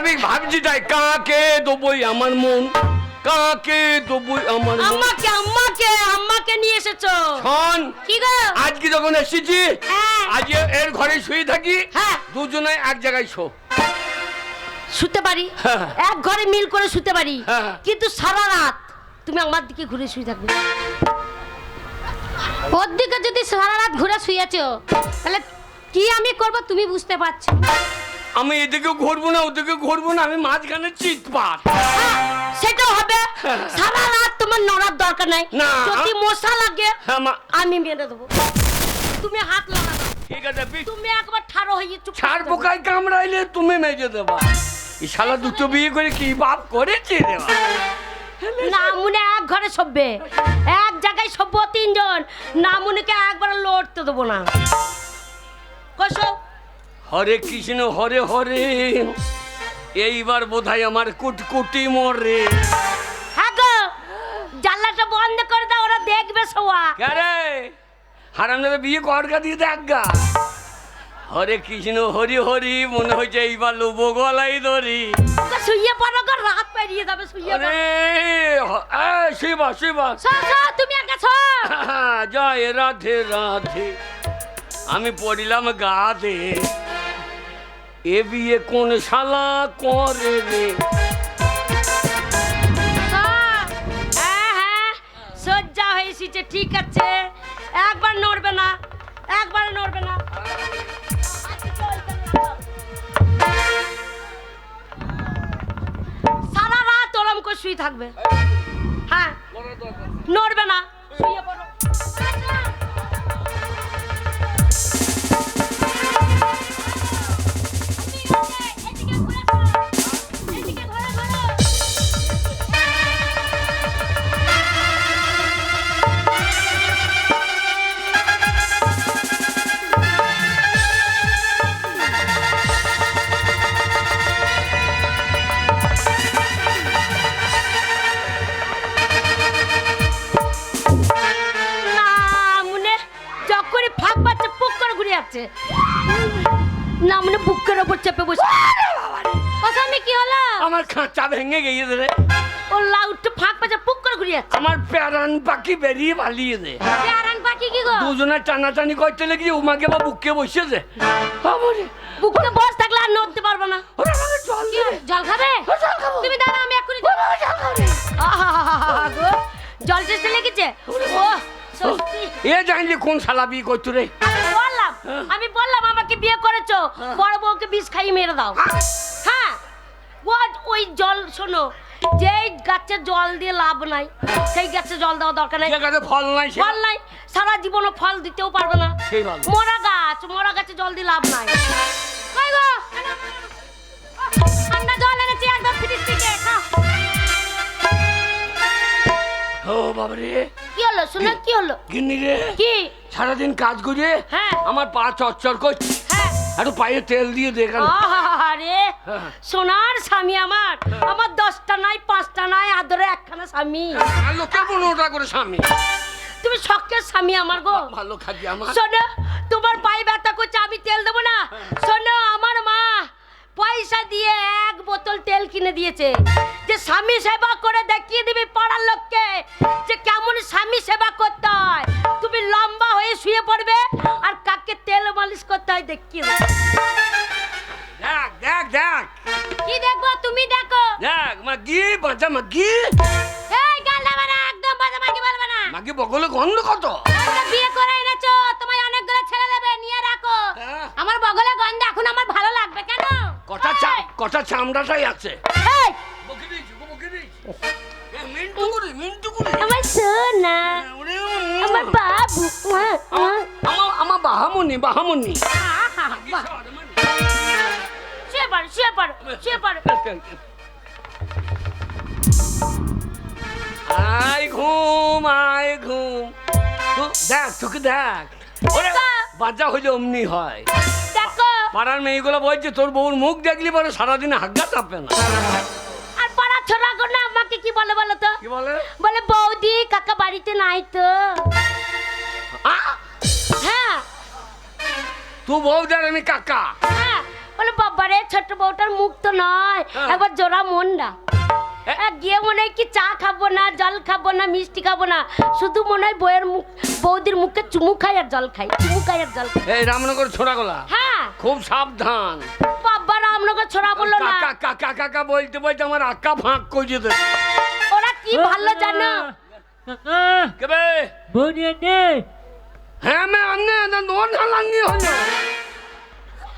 আমি ভাবছি তাই, কাকে দেবই আমার মন, কাকে দেবই আমার মন। আম্মাকে আম্মাকে আম্মাকে নিয়ে এসেছো? শোন, কি গো? আজকে যখন এসেছি আজ এর ঘরে শুয়ে থাকি, দুজনে এক জায়গায় শো। শুতে পারি, এক ঘরে মিল করে শুতে পারি, কিন্তু সারা রাত তুমি আমার দিকে ঘুরে শুয়ে থাকবে। ওর দিকে যদি সারা রাত ঘুরে শুয়েছো তাহলে কি আমি করব তুমি বুঝতে পারছো? আমি এদিকে ঘুরবো না ওদিকে ঘুরবো না, আমি মাঝখানে চিৎপাত। সেটাও হবে। সারা রাত তোমার নড়ার দরকার নাই, যদি মশা লাগে আমি মেরে দেবো, তুমি হাত লাগাবে। ঠিক আছে, তুমি একবার ঠাড়ো হয়ে চুপ। ছাড় পোকায় কামড়াইলে তুমি মেজে দেবা। এই শালা দুটো বিয়ে করে কি বাপ করেছে দেবা? না মনে এক ঘরে শোবে, এক জায়গায় শোবো তিনজন, না মনেকে একবার লড়তে দেবো না। কসো হরে কৃষ্ণ হরে হরে, এইবার বোধহয় আমার কুটকুটি মরে। হ্যাঁ গো, জানলাটা বন্ধ করে দাও, ওরা দেখবে সবা। কে হারামজাদা বিয়ে করগা দিয়ে দেখগা। হরে কৃষ্ণ হরি হরি, মনে হয়েছে এইবার লোবো গলাই ধরি। শুয়ে পড়ো গো, রাত পেরিয়ে যাবে, শুয়ে পড়ো। শিবা শিবা, তুমি একা ছো। জয় রাধে রাধে, আমি পড়িলাম গাধে, এ বিয়ে কোন শালা করে রে? হ্যাঁ সজ্জা হয়েছে, ঠিক আছে, একবার নড়বে না, একবার নড়বে না। সারা রাত ওরম করে শুয়ে থাকবে, হ্যাঁ নড়বে না, শুয়ে পড়ো। না মনে বুকের ওপর চেপে বসে। ওখানে কি হলো? আমার খাঁচা ভেঙে গিয়েছে রে। ও লাউটটা ফাঁক পাচ্ছে, পুক করে ঘুরে যাচ্ছে। আমার প্যারান পাখি বেরিয়ে পালিয়ে দে। প্যারান পাখি কি গো? দুজনে টানাটানি করতে লেগে উমাকে বা বুকে বসেছে। বুকে বস থাকলে আর নড়তে পারবো না। জল জল খাবে? তুমি দাঁড়া, আমি এক্ষুনি জল টেস্টে লেগেছে। ও এ জানলি কোন শালা বিয়ে করতো রে? আমি বললাম আমাকে বিয়ে করেছো, বড় বউকে বিষ খাইয়ে মেরে দাও। হ্যাঁ ওই জল শোনো, যেই গাছে জল দিয়ে লাভ নাই সেই গাছে জল দেওয়া দরকার নাই। ফল নাই, ফল নাই, সারা জীবনও ফল দিতেও পারবে না। মরা গাছে জল দিয়ে লাভ নাই। কই গো, ঠান্ডা জল এনেছি একদম ফ্রিজ থেকে, খাও। ও বাবা রে, কি হলো শুনে? কি হলো? গিন্নি রে, কি সারাদিন কাজ করে আমার পা চচ্চর করছে, একটু পায়ে তেল দিয়ে দে। আরে সোনার স্বামী আমার, আমার 10টা নাই 5টা নাই, আদরে একখানা স্বামী। লোকের 15টা করে স্বামী। তুমি শখের স্বামী আমার গো। ভালো খাবি আমার। শোনো, তোমার পায়ে ব্যথা করছে, আমি তেল দেবো না? শোনো, আমার মা পয়সা দিয়ে 1 বোতল তেল কিনে দিয়েছে, যে স্বামী সেবা করে দেখিয়ে দিবি পাড়ার লোককে যে কেমন স্বামী সেবা করতে হয়। তুমি লম্বা হয়ে শুয়ে পড়বে আর কাকে তেল মালিশ করতে হয় দেখিয়ে দেবে। দেখ দেখ দেখ। কি দেখবো? তুমি দেখো। দেখ মাগি, বাজা মাগি। এই গালটা বানা, একদম বাজা মাগি বলবে না। মাগি বগলে গন্ধ কত? তোমরা বিয়ে করে এনেছো, তোমায় অনেকগুলো ছেলে দেবে, নিয়ে রাখো। আমার বগলে গন্ধ এখন আমার ভালো লাগবে কেন? কটা চামড়াটাই আছে। এই বকি দিয়েছি, বকি দিয়েছি। মিন্টু করে, মিন্টু করে। আমার সোনা, আমার বাবু, আমার বাহামনি, বাহামনি। শুয়ে পড়ো, শুয়ে পড়ো, শুয়ে পড়ো। আয় ঘুম, আয় ঘুম। দেখ তোকে দেখ, বাচ্চা হইলে অমনি হয়। দেখো পাড়ার মেয়েগুলো বলছে তোর বউর মুখ দেখলি পরে সারাদিন হাগা চাপে না। আর পাড়ার ছোড়া না আমাকে কি বলে বলো তো? কি বলে? বলে বৌদি কাকা বাড়িতে নাই তো। হ্যাঁ তুই বউদার আমি কাকা। হ্যাঁ, বলে বাবা রে ছোট্ট বউটার মুখ তো নয়, হ্যাঁ। একবার জোড়া মন না। হ্যাঁ। গিয়ে মনে হয় কি চা খাবো না, জল খাবো না, মিষ্টি খাবো না, শুধু মনে হয় বউয়ের মুখ, বৌদির মুখে চুমু খাই আর জল খাই, চুমু খাই আর জল খাই। এই রামনগর ছোড়াগোলা, হ্যাঁ খুব সাবধান। বাবা রামনগর ছোড়া বললো না, কাকা কাকা কাকা বলতে বলতে আমার আক্কা ফাঁক করে যেতে। ওরা কি ভালো জানো। কেবে হ্যাঁ আমি আন্নে না নোন হালাঙ্গি হলো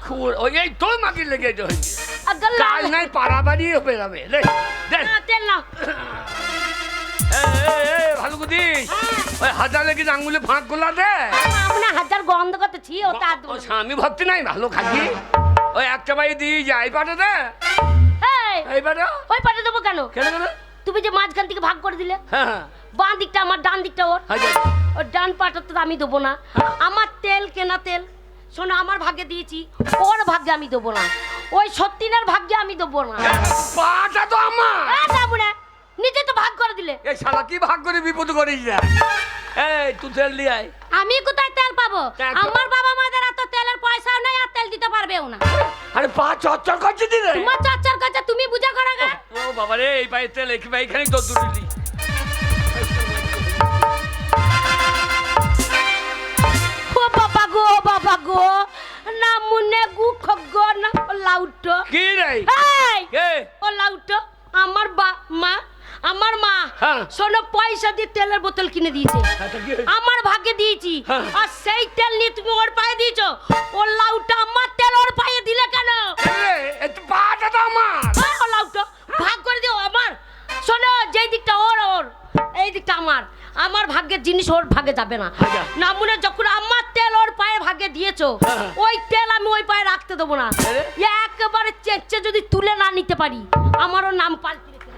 খুর ওই এই তো মাকে লেগে হয়েছে আগল কাল নাই পারাবাড়ি হবে যাবে রে দে তেল না। ভালো কুদিস ওই হাজার লেগে আঙ্গুলে ফাঁক গোলা দে। আমরা হাজার গন্ধ করতেছি ওটা ও স্বামী ভাবতে নাই ভালো খাকি ওই একটা বাই দিয়ে যাই পাঠা দে এই পাঠা ওই পাঠে দেবো কেন? কেন কেন তুমি যে মাঝখান থেকে ভাগ করে দিলে, হ্যাঁ বাঁ দিকটা আমার, ডান দিকটা ওর, হাজার ওর ডান পাটা তো আমি দেবো না। আমার তেল কেনা তেল শোনো আমার ভাগ্যে দিয়েছি, ওর ভাগ্যে আমি দেবো না, ওই সত্যিনার ভাগ্যে আমি দেবো না। পাটা তো আমার যাবো না, নিজে তো ভাগ করে দিলে। এই শালা কি ভাগ করে বিপদ করিস না। এই তুই তেল দিয়ে আয়। আমি কোথায় তেল পাবো? আমার বাবা মাদের এত তেলের পয়সাও নেই আর তেল দিতে পারবেও না। আরে পা চচ্চর করছে দিলে তোমার চর্চার কাছে তুমি বুঝা করো গা। ও বাবা রে এই পায়ে তেল এইখানে তো দূরে ও বাবা গো না মুনে গু খগ্গ না লাউটো কি রে এই কে ও লাউটো আমার মা, আমার মা হ্যাঁ। শোনো পয়সা দিয়ে তেলের বোতল কিনে দিয়েছে, এটা কি আমার ভাগ্যে দিয়েছি, হ্যাঁ। আর সেই তেল নিয়ে তুমি ওর পায়ে দিয়েছো। ও লাউটা আমার তেল ওর পায়ে দিলে কেন? রে এত পাটা তো আমার ও লাউটো ভাগ করে দিও আমার। শোনো যেই দিকটা ওর ওর, এই দিকটা আমার, আমার ভাগ্যের জিনিস ওর ভাগে যাবে না। আচ্ছা। না মনে যখন আমার তেল ওর পায়ে ভাগে দিয়েছো, হ্যাঁ। ওই তেল আমি ওই পায়ে রাখতে দেবো না। আরে? একেবারে চেচ্ছে যদি তুলে না নিতে পারি আমারও নাম পাল্টে দিতে হবে।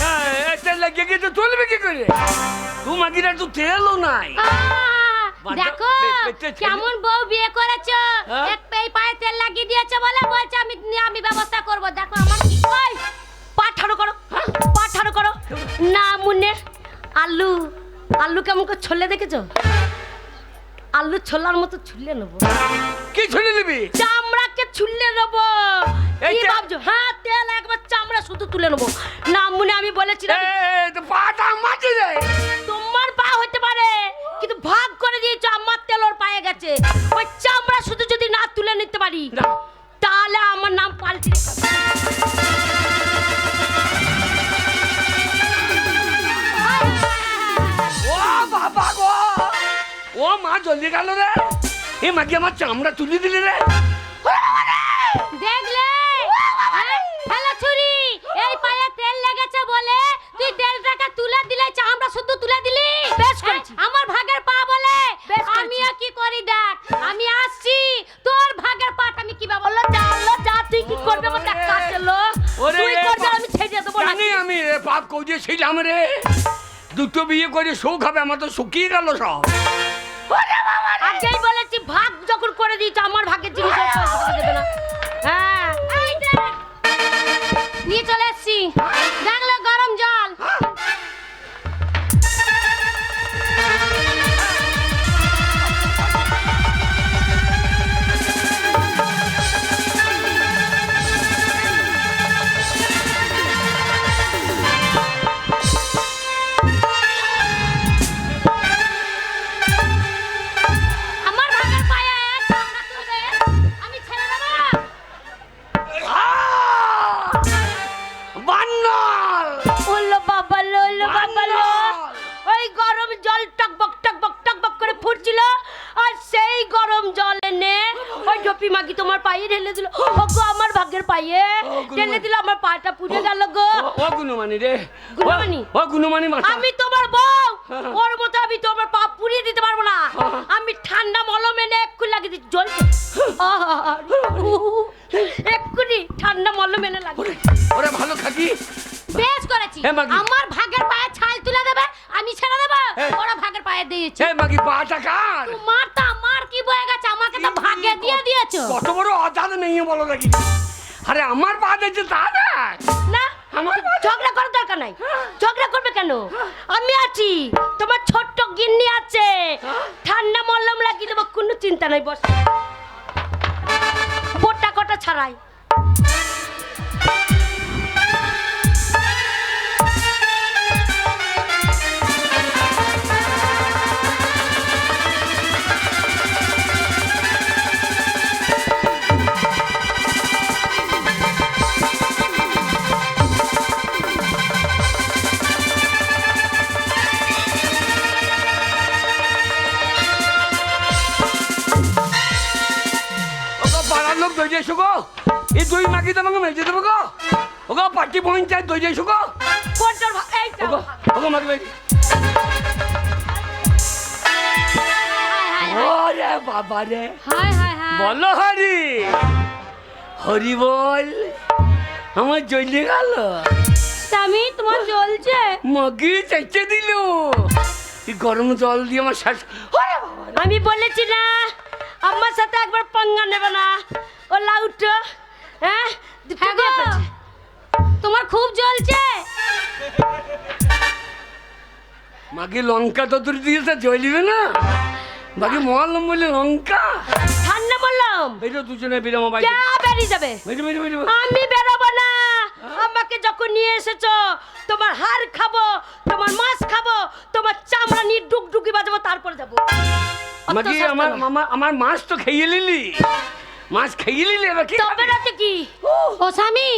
হ্যাঁ এই তেল লাগিয়ে গিয়ে তো চলবে কি করে তোমাকে তো তেলও নাই দেখো কেমন বউ বিয়ে করেছো, হ্যাঁ? এক পেই পায়ে তেল লাগিয়ে দিয়েছে বলে বলছে আমি ব্যবস্থা করব। দেখো আমার কি কই পাঠানো করো, পাঠানো করো না মুন্নে। আলু কেমন করে ছলে দেখেছো? আলু ছোলার মতো ছুলে নেবো। কি ছুলে নিবি চামড়াকে ছুলে নেবো। এই কি তেল- ভাবছো? হ্যাঁ তেল একবার চামড়া শুধু তুলে নেবো। না মুনে আমি বলেছিলাম এই তো পাটা মাটি রে তোমার পা হতে পারে, কিন্তু ভাগ করে দিয়েছো আমার তেল ওর পায়ে গেছে। ওই চামড়া শুধু যদি না তুলে নিতে পারি না। তাহলে আমার নাম পাল্টে দিতে হবে। ও বাবা গো ও মা জলদি গেল রে এ মাকে আমার চামড়া তুলে দিলি রে দেখলে হ্যালো ছুরি, এই পায়ে তেল লেগেছে বলে তুই তেলটাকে তুলে দিলে, চামড়া শুধু তুলে দিলি। বেশ করেছি, আমার ভাগের পা বলে আমিও কি করি দেখ, আমি আসছি তোর ভাগের পাট আমি কি বললো যা তুই কি করবে আমার দেখ কাছে লোক তুই করবে আমি ছেড়ে দেবো না। জানি আমি রে পাপ করিয়েছিলাম রে দুটো বিয়ে করে শোক হবে আমার তো শুকিয়ে গেল সব আগেই বলেছি ভাগ যখন করে দিয়েছ আমার ভাগের জিনিস ওর পায়ে ভাগে দেবে না। হ্যাঁ এই দেখ, নিয়ে চলে এসছি দেখলে গরম জল। আমার ভাগের পায়ে চামড়া তুলবে, আমি ছেড়ে দেবো। বান্নল ওলো বাবা লো, ওই গরম জল টকবক টকবক টকবক করে ফুটছিল, আর সেই গরম জল এনে ওই ঢপি মাগি তোমার পায়ে ঢেলে দিল। ও গো আমার ভাগ্যের পায়ে ঢেলে দিল, আমার পাটা পুড়ে গেল গো। ও গুণমানি রে গুণমানি? ও গুণমানি মাথা আমি তোমার বউ, ওর মতো আমি তোমার পা পুড়িয়ে দিতে পারবো না। আমি ঠান্ডা মলম এনে এক্ষুনি লাগিয়ে দিচ্ছি, জ্বলছে এক্ষুনি ঠান্ডা মলম এনে লাগিয়ে। ওরে ভালো খাকি বেশ করেছি, হ্যাঁ, মাগি। আমার ভাগের পায়ে ছাল তুলে দেবে, আমি ছেড়ে দেবো। হ্যাঁ। ওরা ভাগের পায়ে দিয়েছে, এ মাগি পাটা কার তোমার তো আমার কি বয়ে গেছে, আমাকে তো ভাগে দিয়ে দিয়েছো। কত বড় অজান নেই বলো নাকি আরে আমার পা দিয়েছে তা না না আমার ঝগড়া করার দরকার নাই, ঝগড়া করবে কেন? আমি আছি, তোমার ছোট্ট গিন্নি আছে, ঠান্ডা মলম লাগিয়ে দেবো, কোনো চিন্তা নাই। বস বোটা কটা ছাড়াই। লোক দই যাইছো গো, এই দই মাগি তোমাকে মেজে দেবো গো। ওগো পার্টি পঞ্চায়েত দই যাইছো গো। ওগো ওগো মাগি মেজে। ওরে বাবা রে, বলো হরি হরি বল। আমার জ্বলে গেল স্বামী, তোমার জ্বলছে? মাগি চাইতে দিল গরম জল দিয়ে আমার শ্বাস। আমি বলেছি না আমার সাথে একবার পাঙ্গা নেবে না। ও লাউটো, হ্যাঁ তোমার খুব জ্বলছে। মাগি লঙ্কা তো তুই দিয়েছে জ্বলিবে না। বাকি মহালম বলে লঙ্কা ঠান্ডা বললাম। বেরো দুজনে বেরো আমার বাইরে। বেরিয়ে যাবে? বেরো বেরো বেরো। আমি বেরোবো না। আমাকে যখন নিয়ে এসেছো তোমার হাড় খাবো, তোমার মাছ খাবো, তোমার চামড়া নিয়ে ডুগডুগি বাজাবো, তারপর যাবো। মাগি আমার মাছ তো খেয়ে নিলি, মাছ খেয়ে নিলি এবার কি তবে রাতে কি? ও স্বামী,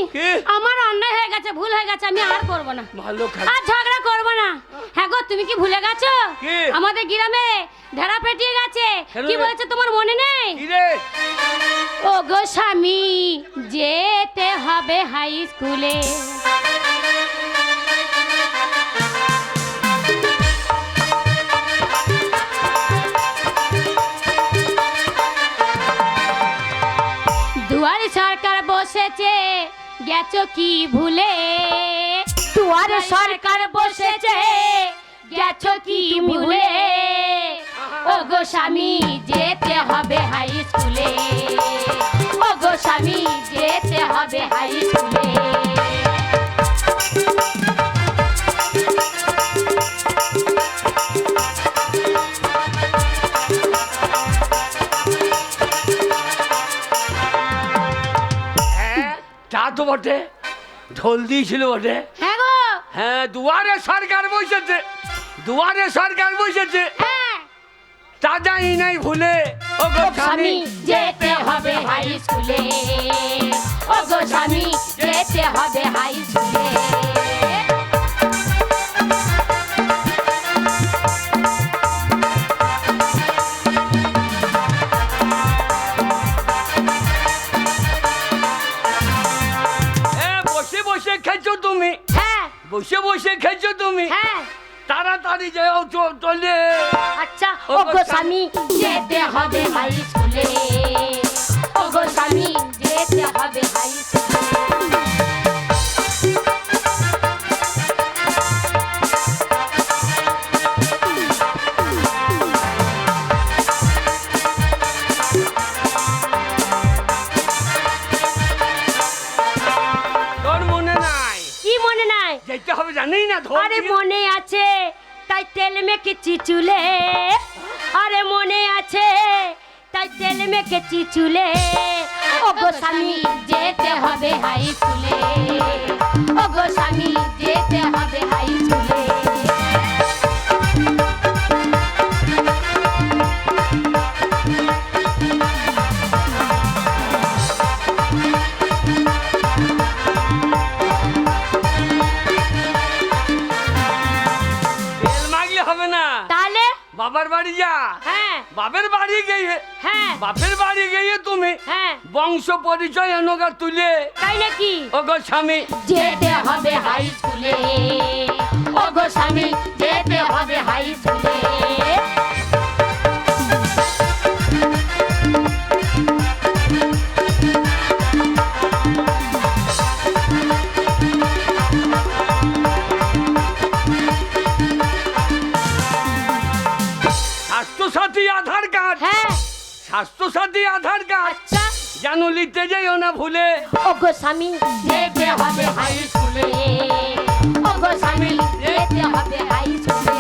আমার অন্যায় হয়ে গেছে, ভুল হয়ে গেছে, আমি আর করবো না। ভালো খাই আর ঝগড়া করবো না। হ্যাঁ গো, তুমি কি ভুলে গেছো আমাদের গ্রামে ঢেড়া পেটিয়ে গেছে? কি বলেছে তোমার মনে নেই? ও গো স্বামী, যেতে হবে হাই স্কুলে। দুয়ারে সরকার বসেছে, গেছো কি ভুলে? দুয়ারে সরকার বসেছে, গেছো কি ভুলে? ও গো স্বামী, যেতে হবে হাই স্কুলে। ও গো স্বামী, যেতে হবে হাই স্কুলে। তা তো বটে, ঢোল দিয়েছিল বটে। হ্যাঁ গো, হ্যাঁ দুয়ারে সরকার বসেছে, দুয়ারে সরকার বসেছে, তা যাই নাই ভুলে। ও গো স্বামী, যেতে হবে হাই স্কুলে। ও গো স্বামী, যেতে হবে হাই স্কুলে। বসে বসে খেয়েছো তুমি? হ্যাঁ। বসে বসে খেয়েছো তুমি? হ্যাঁ। তাড়াতাড়ি যাও চলে। আচ্ছা, ও গো স্বামী, যেতে হবে হাই স্কুলে। ও গো স্বামী, যেতে হবে হাই স্কুলে। তোর মনে নাই? কি মনে নাই? যেতে হবে জানি না। আরে মনে আছে, তাই তেল মেখেছি চুলে। আরে মনে আছে, তাই তেল মেখেছি চুলে। ও গো স্বামী, যেতে হবে হাই স্কুলে। ও গো স্বামী, যেতে হবে হাই স্কুলে। হবে না, তাহলে বাবার বাড়ি যা। হ্যাঁ। বাপের বাড়ি গিয়ে, হ্যাঁ, বাপের বাড়ি গিয়ে তুমি হ্যাঁ বংশ পরিচয় এনগা তুলে। তাই নাকি? ও গো স্বামী, যেতে হবে হাই স্কুলে। ও গো স্বামী, যেতে হবে হাই স্কুলে। স্বাস্থ্যসাথী আধার কার্ড। হ্যাঁ। স্বাস্থ্যসাথী আধার কার্ড। আচ্ছা, জানো লিখতে যাইও না ভুলে। ও গো স্বামী, যেতে হবে হাই স্কুলে। ও গো স্বামী, যেতে হবে হাই স্কুলে।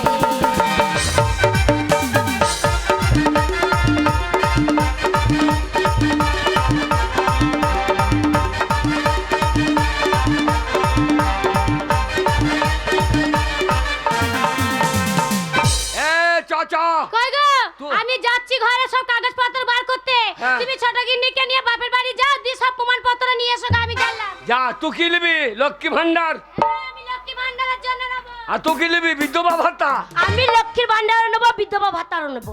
চ কই গো তো- আমি যাচ্ছি ঘরে সব কাগজপত্র বার করতে হ্যাঁ। তুমি ছোট গিন্নিকে নিয়ে বাপের বাড়ি যাও দি সব প্রমাণপত্র নিয়ে এসো গো, আমি গেলাম। যা তুই কি নিবি লক্ষ্মী ভান্ডার আমি লক্ষ্মী ভান্ডারের জন্য নেব। আর তুই কি নিবি বিধবা ভাতা আমি লক্ষ্মীর ভান্ডারও নেবো বিধবা ভাতারও নেবো।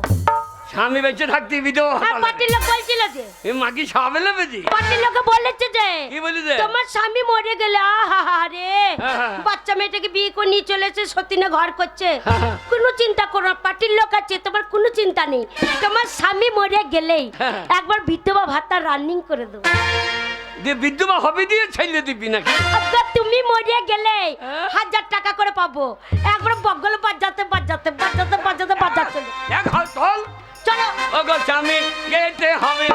স্বামী বেঁচে থাকতি বিধবা আর ভাতা পার্টির লোক বলছিল যে এ মাকি সাবে লেবেছি পার্টির লোকে বলেছে যে কি বলিছে তোমার স্বামী মরে গেলে আহা রে হ্যাঁ। বাচ্চা মেয়েটাকে বিয়ে করে নিয়ে চলেছে সতীনে ঘর করছে হ্যাঁ। কোনো চিন্তা করো না, পার্টির লোক আছে তোমার কোনো চিন্তা নেই। তোমার স্বামী মরে গেলেই হ্যাঁ। একবার বিধবা ভাতা রানিং করে দেবো। দিয়ে বিধবা হবে দিয়ে ছেলে দিবি নাকি আব্বা তুমি মরে গেলে হ্যাঁ। 1000 টাকা করে পাবো, একবার বগল বাজাতে বাজাতে বাজাতে বাজাতে বাজাতে এক হাল চল চলো। ওগো স্বামী গেতে হবে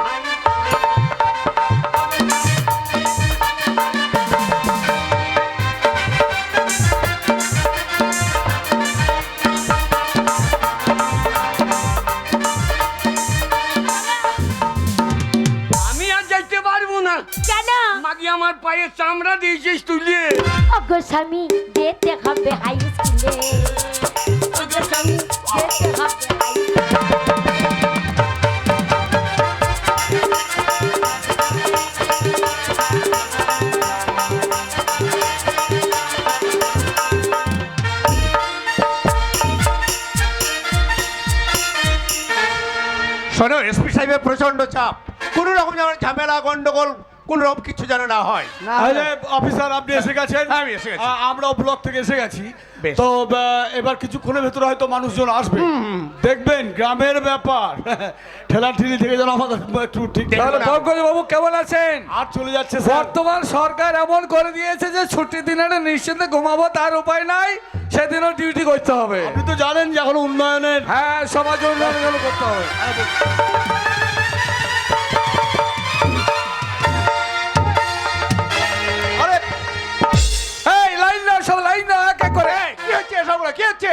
আমি আর যাইতে পারবো না কেন মাগি আমার পায়ে চামড়া দিয়েছিস তুলিয়ে ওগো স্বামী যেতে হবে হাই স্কুলে, ওগো স্বামী যেতে হবে হাই শোনো এসপি সাহেবের প্রচন্ড চাপ, কোনো রকম যেন ঝামেলা গন্ডগোল কোন রকম কিছু যেন না হয়। আরে অফিসার আপনি এসে গেছেন? আমি এসে গেছি। আমরাও ব্লক থেকে এসে গেছি। বেশ। তো এবার কিছুক্ষণের ভেতরে হয়তো মানুষজন আসবে, দেখবেন গ্রামের ব্যাপার ঠেলাঠেলি থেকে যেন আমাদের একটু ঠিক তাহলে বাবু কেমন আছেন? আর চলে যাচ্ছে স্যার। বর্তমান সরকার এমন করে দিয়েছে যে ছুটির দিনে নিশ্চিন্তে ঘুমাবো তার উপায় নাই, সেদিনও ডিউটি করতে হবে। আপনি তো জানেন যে এখন উন্নয়নের হ্যাঁ, সমাজ উন্নয়ন করতে হবে। আরে এই লাইন দাও, সব লাইন দাও এক এক করে। এই, কি হচ্ছে সবগুলো কি হচ্ছে?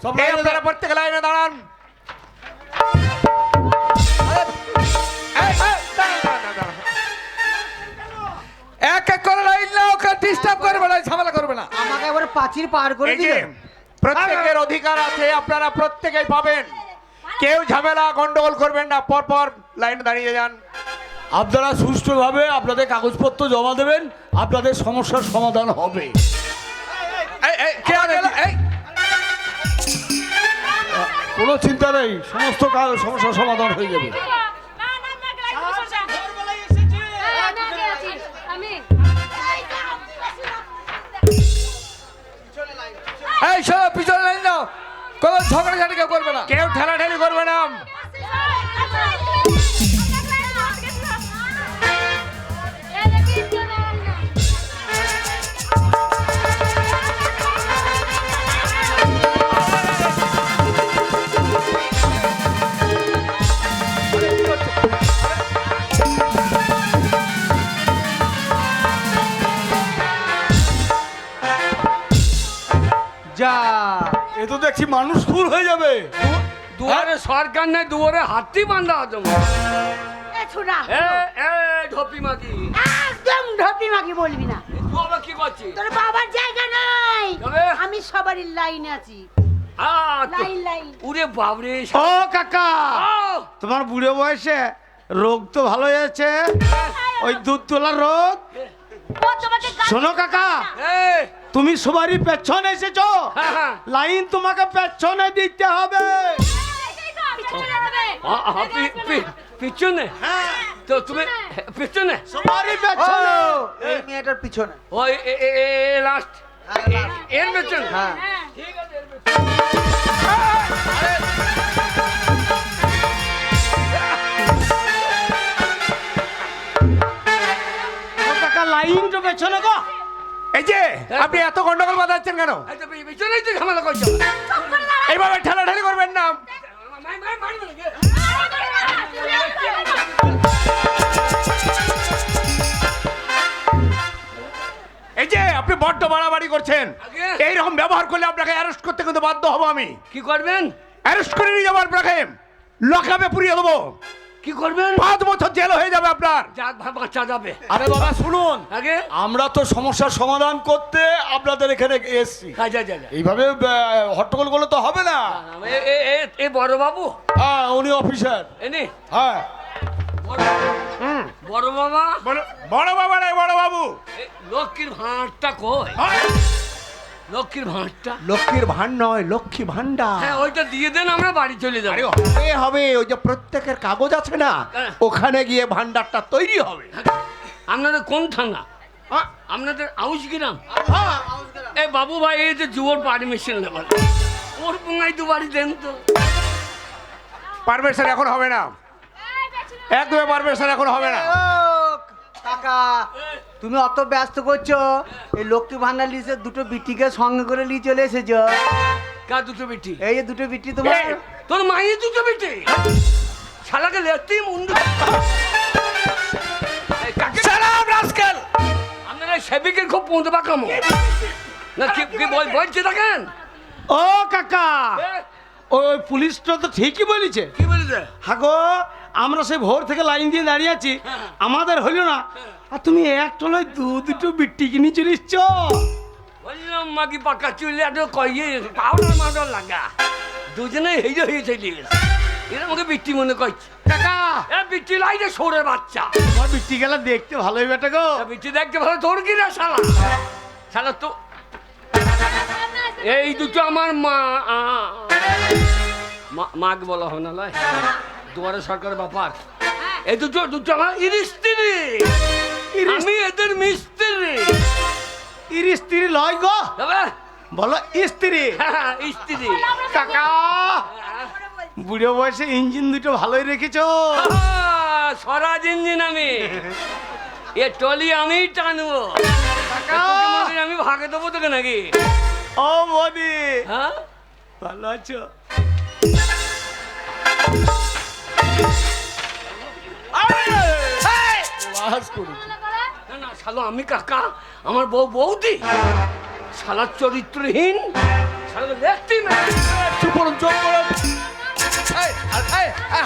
সব এই আপনারা প্রত্যেক লাইনে দাঁড়ান। এই, দাঁড়াও, দাঁড়াও। এক এক করে লাইন দাও, ওকে ডিস্টার্ব করবে না, ঝামেলা করবে না। আমাকে এবারে পাঁচির পার করে এই যে দিলেন। প্রত্যেকের অধিকার আছে, আপনারা প্রত্যেকেই পাবেন। কেউ ঝামেলা গন্ডগোল করবেন না, পর পর লাইনে দাঁড়িয়ে যান। আপনারা সুষ্ঠুভাবে আপনাদের কাগজপত্র জমা দেবেন, আপনাদের সমস্যার সমাধান হবে। কে আগে এই কোনো চিন্তা নেই, সমস্ত সমস্যার সমাধান হয়ে যাবে। এই সব পিছনে লাইন দাও, কোনো ঝগড়াঝাটি কেউ করবে না। কেউ ঠেলাঠেলি করবে না। যা এ তো দেখছি মানুষ ফুল হয়ে যাবে। দুয়ারে সরকার নাই, দুয়ারে হাতি বান্ধা আছে ঢপি মাগি একদম ঢপি মাগি বলবি না, তুই আবার কি করছিস তোর বাবার জায়গা নাই। তবে? আমি সবারই লাইনে আছি, লাইন লাইন। উরে বাবরে ও কাকা, তোমার বুড়ো বয়সে রোগ তো ভালো হয়েছে, ওই দুধ তোলার রোগ। শোনো কাকা, এই, তুমি সবারই পেছনে এসেছো, হ্যাঁ, হ্যাঁ। লাইন তোমাকে পেছনে দিতে হবে। পিছনে তো তুমি পিছনে সবারই পেছনে। এই মেয়েটার পিছনে। ওই লাস্ট এর পেছনে হ্যাঁ ঠিক আছে এর পেছনে। ও কাকা, লাইন তো পেছনে গো। এই যে আপনি এত গন্ডগোল বাঁধাচ্ছেন কেন? এই তো পিছনেই তো ঝামেলা করছো এইভাবে ঠেলাঠেলি করবেন না। এই যে আপনি বড্ড বাড়াবাড়ি করছেন, আগে? এইরকম ব্যবহার করলে আপনাকে অ্যারেস্ট করতে কিন্তু বাধ্য হব আমি। কি করবেন অ্যারেস্ট করে নিয়ে যাবো আপনাকে, লকআপে পুরিয়ে দেবো। কি করবেন? 5 বছর জেল হয়ে যাবে আপনার। যাক ভাই, বাঁচা যাবে। আরে বাবা শুনুন, আগে আমরা তো সমস্যার সমাধান করতে আপনাদের এখানে এসেছি। যা যা যা। এইভাবে হট্টগোল করলে তো হবে না। এ বড় বাবু, হ্যাঁ উনি অফিসার। এনে হ্যাঁ বড় বাবা, বড় বাবা রে, বড় বাবু। এই লক্ষ্মীর ভাঁড়টা কই? লক্ষ্মীর ভাঁড়টা? লক্ষ্মীর ভান্ড নয়, লক্ষ্মী ভান্ডার। হ্যাঁ ওইটা দিয়ে দেন, আমরা বাড়ি চলে যাবো। হবে হবে, ওই যে প্রত্যেকের কাগজ আছে না, হ্যাঁ। ওখানে গিয়ে ভান্ডারটা তৈরি হবে। আপনাদের কোন থানা? আপনাদের আউশ গ্রাম? এই বাবু ভাই, এই যে যুবর পারমিশন নেবার, ওর পুঙ্গাই দু বাড়ি দেন তো। পারমিশন এখন হবে না, একদমই পারমিশন এখন হবে না। ও, কাকা তুমি অত ব্যস্ত করছো, এই লক্ষ্মী ভান্ডার লিস্টে দুটো বিটিকে সঙ্গে করে নিয়ে চলে এসেছো। কার দুটো বেটি? এই যে দুটো বিটি তোমার। এই, তোর মায়ের দুটো বেটি? শালাকে লেতি মুন্ডু। এই, কাকে সালাম রাস্কেল। আপনারা সেবিকের খুব পৌঁছে বাকামো না, কি বলছে দেখেন? ও কাকা, ওই পুলিশটা তো ঠিকই বলেছে। কি বলেছে? হাগো, আমরা সেই ভোর থেকে লাইন দিয়ে দাঁড়িয়ে আছি, আমাদের হইল না, আর তুমি এক টলয় দুটো বিট্টি কিনে চলে এসছো। বললাম মাগি পাকা চুলে একটু কইয়ে পাউডার মাউডার লাগা, দুজনে হিরো হয়ে চলে গেছে। এরা আমাকে বিট্টি মনে করছে। কাকা, এ বিট্টি লাইনে সরে বাচ্চা। তোমার বিট্টি গেলা দেখতে ভালোই বেটা গো। এ বিট্টি দেখতে ভালো, তোর কি না শালা? শালা তো এই দুটো আমার মাকে বলা হবে না লয়, দুয়ারে সরকারের ব্যাপার। এই দুটো আমার স্ত্রী, আমি এদের মিস্ত্রি। ইর স্ত্রী লয় গো, তবে বলো স্ত্রী। স্ত্রী। কাকা, বুড়ো বয়সে ইঞ্জিন দুটো ভালোই রেখেছো। স্বরাজ ইঞ্জিন আমি, এ টলি আমি টানবো। তোকে আমি ভাগে দেবো তোকে নাকি? ও বদি, হ্যাঁ ভালো আছো? না না শালো আমি কাকা, আমার বৌদি শালার চরিত্রহীন, শালা দেখতি না। চুপ করুন, চুপ করুন।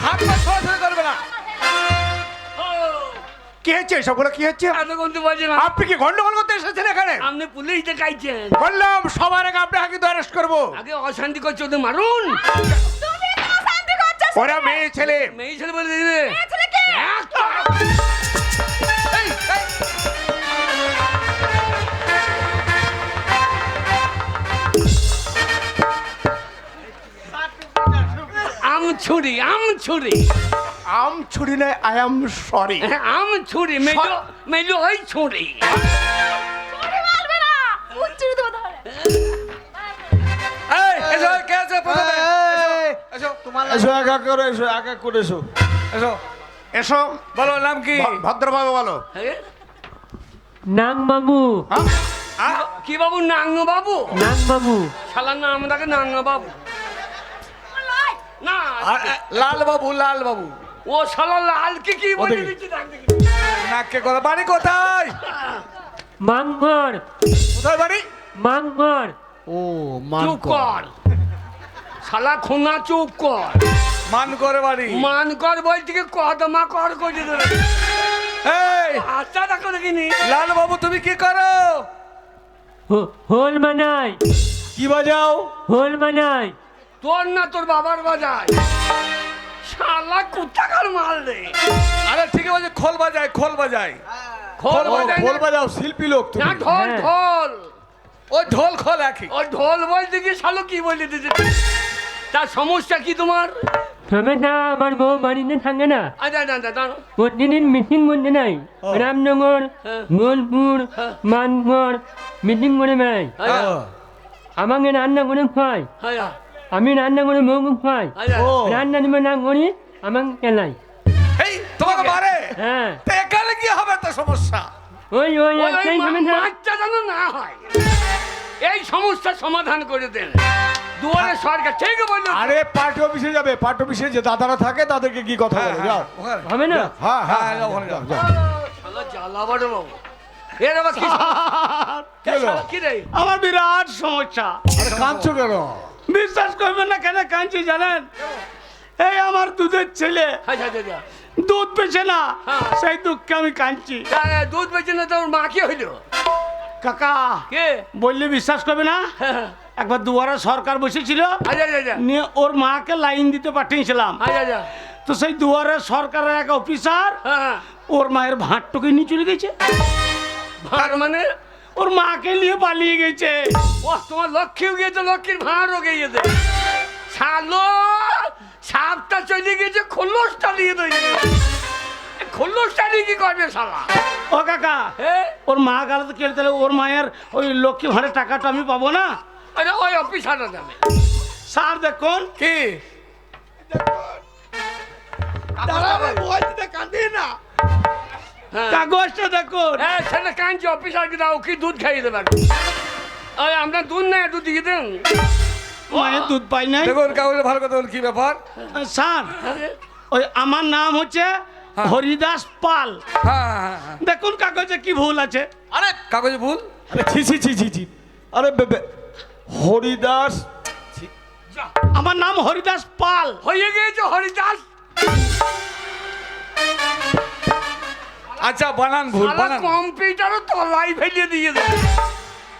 হাত পা ছড়াছড়ি করবে না। কি হচ্ছে সবগুলো, কি হচ্ছে? এতক্ষণ তো বলছে না আপনি কি গন্ডগোল করতে এসেছেন এখানে? আপনি পুলিশ দেখাইছেন। বললাম সবার আগে আপনাকে তো অ্যারেস্ট করবো। আগে অশান্তি করছে, ওদের মারুন। ওরা মেয়ে ছেলে। মেয়ে ছেলে বলে দিলে আম ছুরি, আম ছুরি, আম ছুরি নয়, আই এম সরি। আম ছুরি, মেলো ওই ছুরি। তোমার এসো, এক এক করে এসো, এক এক করে এসো, এসো এসো। বলো নাম কি? ভদ্রভাবে বলো। নাং বাবু, কি বাবু? নাঙ্গ বাবু? নাং বাবু, শালার নাম থাকে নাঙ্গ বাবু না। লাল বাবু, লাল বাবু। ও শালা লালকে কি বলে ওদিকে। দিচ্ছি দেখ দেখি। নাককে কথা। বাড়ি কোথায়? মাংঘর, কোথায় বাড়ি? মাংঘর, ও চুপ কর শালা, খুনা চুপ কর। মান করে বাড়ি। মান কর বলছি কি কদমা কর করে দেবে। এই আচ্ছা দেখো দেখিনি। লাল বাবু তুমি কি করো? হোল মানাই, কি বাজাও? হোল মানাই, তোর না তোর বাবার বাজায়। শালা কুত্তাকার মাল রে। আরে ঠিক আছে, খোল বাজায়, খোল বাজায়। খোল বাজায় খোল না। বাজাও, শিল্পী লোক তুমি। না ঢোল হ্যাঁ। ঢোল। ওই ঢোল খোল একই। ও ঢোল বলতে কি শালো কি বলে দিতে? তার সমস্যা কি তোমার? তবে না আমার বউ বাড়িতে থাকে না, আচ্ছা আচ্ছা দাঁড়ো। প্রতিদিন মিটিং করতে নাই, রামনগর, হ্যাঁ। বোলপুর, হ্যাঁ। মানঘর মিটিং করে বেড়াই। আচ্ছা আমাকে রান্না করে খায়, আচ্ছা আমি রান্না করে বউকে খাই, আচ্ছা। রান্না দিব না করি আমাকে কেলাই। এই তোমাকে মারে? হ্যাঁ, তো এখানে কি হবে তো সমস্যা? ওই ওই ওই একটাই সমস্যা। মাছটা যেন না হয়, এই সমস্যার সমাধান করে দেন। দুয়ারে সরকার ঠিক বললো। আরে পার্টি অফিসে যাবে, পার্টি অফিসে যে দাদারা থাকে তাদেরকে কি কথা বলে, যাও। হবে না? হ্যাঁ হ্যাঁ, ওখানে যাও, যাও। শালা জ্বালা বড় বাবু। এর আবার কি কি হলো? কি রে? আমার বিরাট সমস্যা। আরে কাঁদছো কেন? বিশ্বাস করবেন না কেন কাঁদছি জানেন? এই আমার দুধের ছেলে আচ্ছা আচ্ছা দুধ পেছে না, হ্যাঁ। সেই দুঃখে আমি কাঁদছি। দুধ বেচে না তোর মা কি হইলো? কাকা কে? বললে বিশ্বাস করবে না, একবার দুয়ারে সরকার বসেছিল, আচ্ছা আচ্ছা নিয়ে ওর মাকে লাইন দিতে পাঠিয়েছিলাম। আচ্ছা আচ্ছা তো সেই দুয়ারে সরকারের এক অফিসার হ্যাঁ ওর মায়ের ভাঁটটুকে নিয়ে চলে গেছে, ভাঁড় মানে? ওর মাকে নিয়ে পালিয়ে গেছে। ও তোমার লক্ষ্মীও গিয়েছে, লক্ষ্মীর ভাঁড়ও গিয়েছে। শালো সাপটা চলে গেছে, খোলসটা নিয়ে তৈরি। খোলসটা নিয়ে কি করবে শালা? ও কাকা, হ্যাঁ ওর মা গেলে তো কেটে তাহলে ওর মায়ের ওই লক্ষ্মী ভাঁড়ের টাকাটা আমি পাবো না? আরে ওই অফিসারটা যাবে। স্যার দেখুন কি? হ্যাঁ কাগজটা দেখুন। হ্যাঁ সেটা কাঁদছে, অফিসারকে দাও, কি দুধ খাইয়ে দেবেন? ওই আপনার দুধ নেই, একটু দিয়ে দেন। মায়ের দুধ পাই নাই। দেখুন কাগজে ভালো কথা বল, কি ব্যাপার? স্যার ওই আমার নাম হচ্ছে হরিদাস পাল। হ্যাঁ হ্যাঁ হ্যাঁ, দেখুন কাগজে কি ভুল আছে। আরে কাগজে ভুল? আরে ছি ছি ছি ছি ছি, আরে হরিদাস, আমার নাম হরিদাস পাল। হয়ে গিয়েছে হরিদাস। আচ্ছা বানান ভুল, শালা বানান। কম্পিউটারও তলায় ফেলিয়ে দিয়ে দেবে।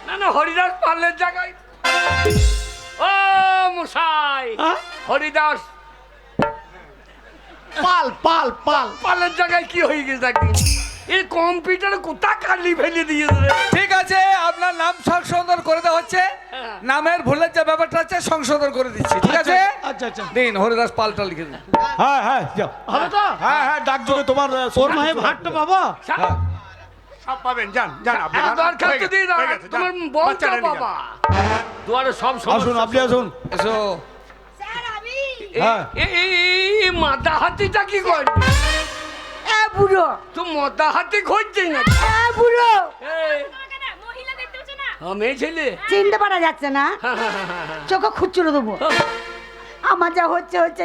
না না, হরিদাস পালের জায়গায়। ও মশাই, হ্যাঁ? হরিদাস পাল পাল পাল। পালের জায়গায় কি হয়ে গেছে একদিন? এই কম্পিউটারে কোথা কালি ফেলিয়ে দিয়ে দেবে। ঠিক আছে, আপনার নাম সংশোধন করে দেওয়া হচ্ছে। হ্যাঁ। নামের ভুলের যে ব্যাপারটা আছে সংশোধন করে দিচ্ছি, ঠিক আছে? আচ্ছা আচ্ছা, দিন হরিদাস পালটা লিখে দিন। হ্যাঁ হ্যাঁ যাও, হবে তো? হ্যাঁ হ্যাঁ ডাকযোগে তোমার ওর মায়ের ভাতটা পাবো? হ্যাঁ। সব পাবেন, যান যান আপনি হ্যাঁ, যান। দরখাস্ত হয়ে গেছে, দিয়ে দাও, হয়ে গেছে, যান। তোমার বউটা বাচ্চারা নিয়ে যান। বাবা দুয়ারে সব আসুন, সমস্যা। আপনি আসুন। এসো। স্যার আমি হ্যাঁ। এই মাথা হাতিটা কি করবে? এ বুড়ো তুই মাথা হাতি খুঁজছিস না? এ বুড়ো মহিলা দেখতে হচ্ছে না? মেয়ে ছেলে? চিনতে পারা যাচ্ছে না, চোখে খুচরো দেবো। আমার যা হচ্ছে হচ্ছে